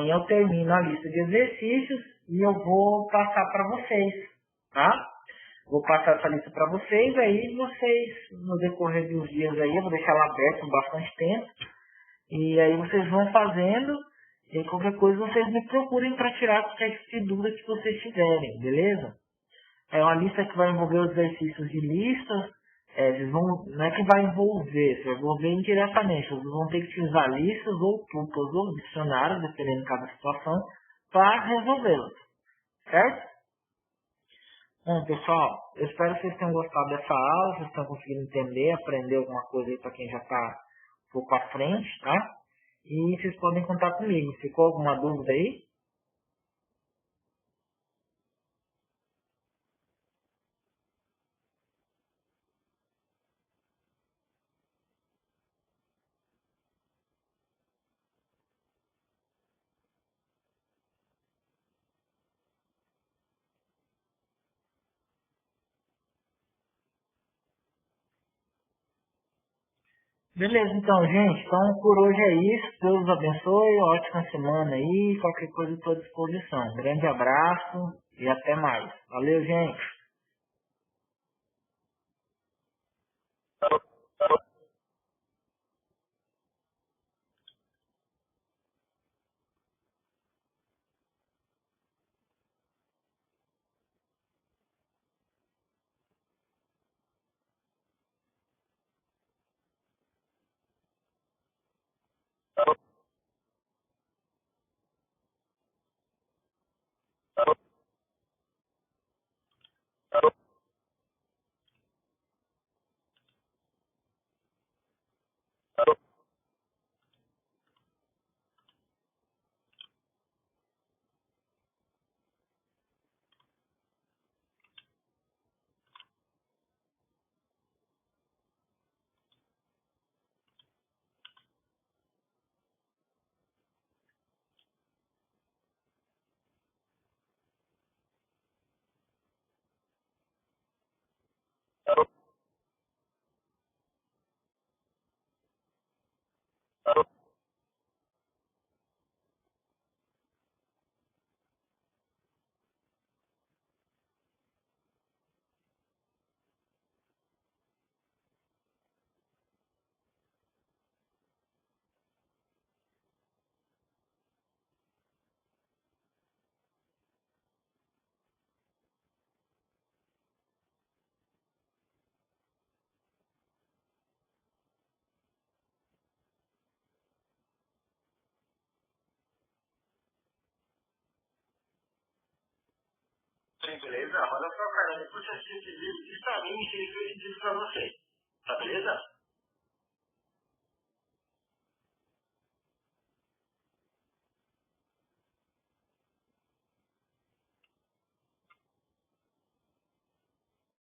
eu termino a lista de exercícios e eu vou passar para vocês, tá? Vou passar essa lista para vocês, aí vocês, no decorrer dos dias aí, eu vou deixar ela aberta por bastante tempo, e aí vocês vão fazendo, e qualquer coisa vocês me procurem para tirar qualquer tipo de dúvida que vocês tiverem, beleza? É uma lista que vai envolver os exercícios de listas, não é que vai envolver, vai envolver indiretamente. Vocês vão ter que utilizar listas ou tuplas ou dicionários, dependendo de cada situação, para resolvê-las. Certo? Bom, pessoal, eu espero que vocês tenham gostado dessa aula, vocês estão conseguindo entender, aprender alguma coisa aí para quem já está um pouco à frente, tá? E vocês podem contar comigo. Ficou alguma dúvida aí? Beleza, então, gente. Então, por hoje é isso. Deus os abençoe. Ótima semana aí. Qualquer coisa estou à disposição. Grande abraço e até mais. Valeu, gente. Beleza? Olha só, cara, depois que você assistir esse vídeo, diz pra mim se ele fez sentido pra você. Tá beleza?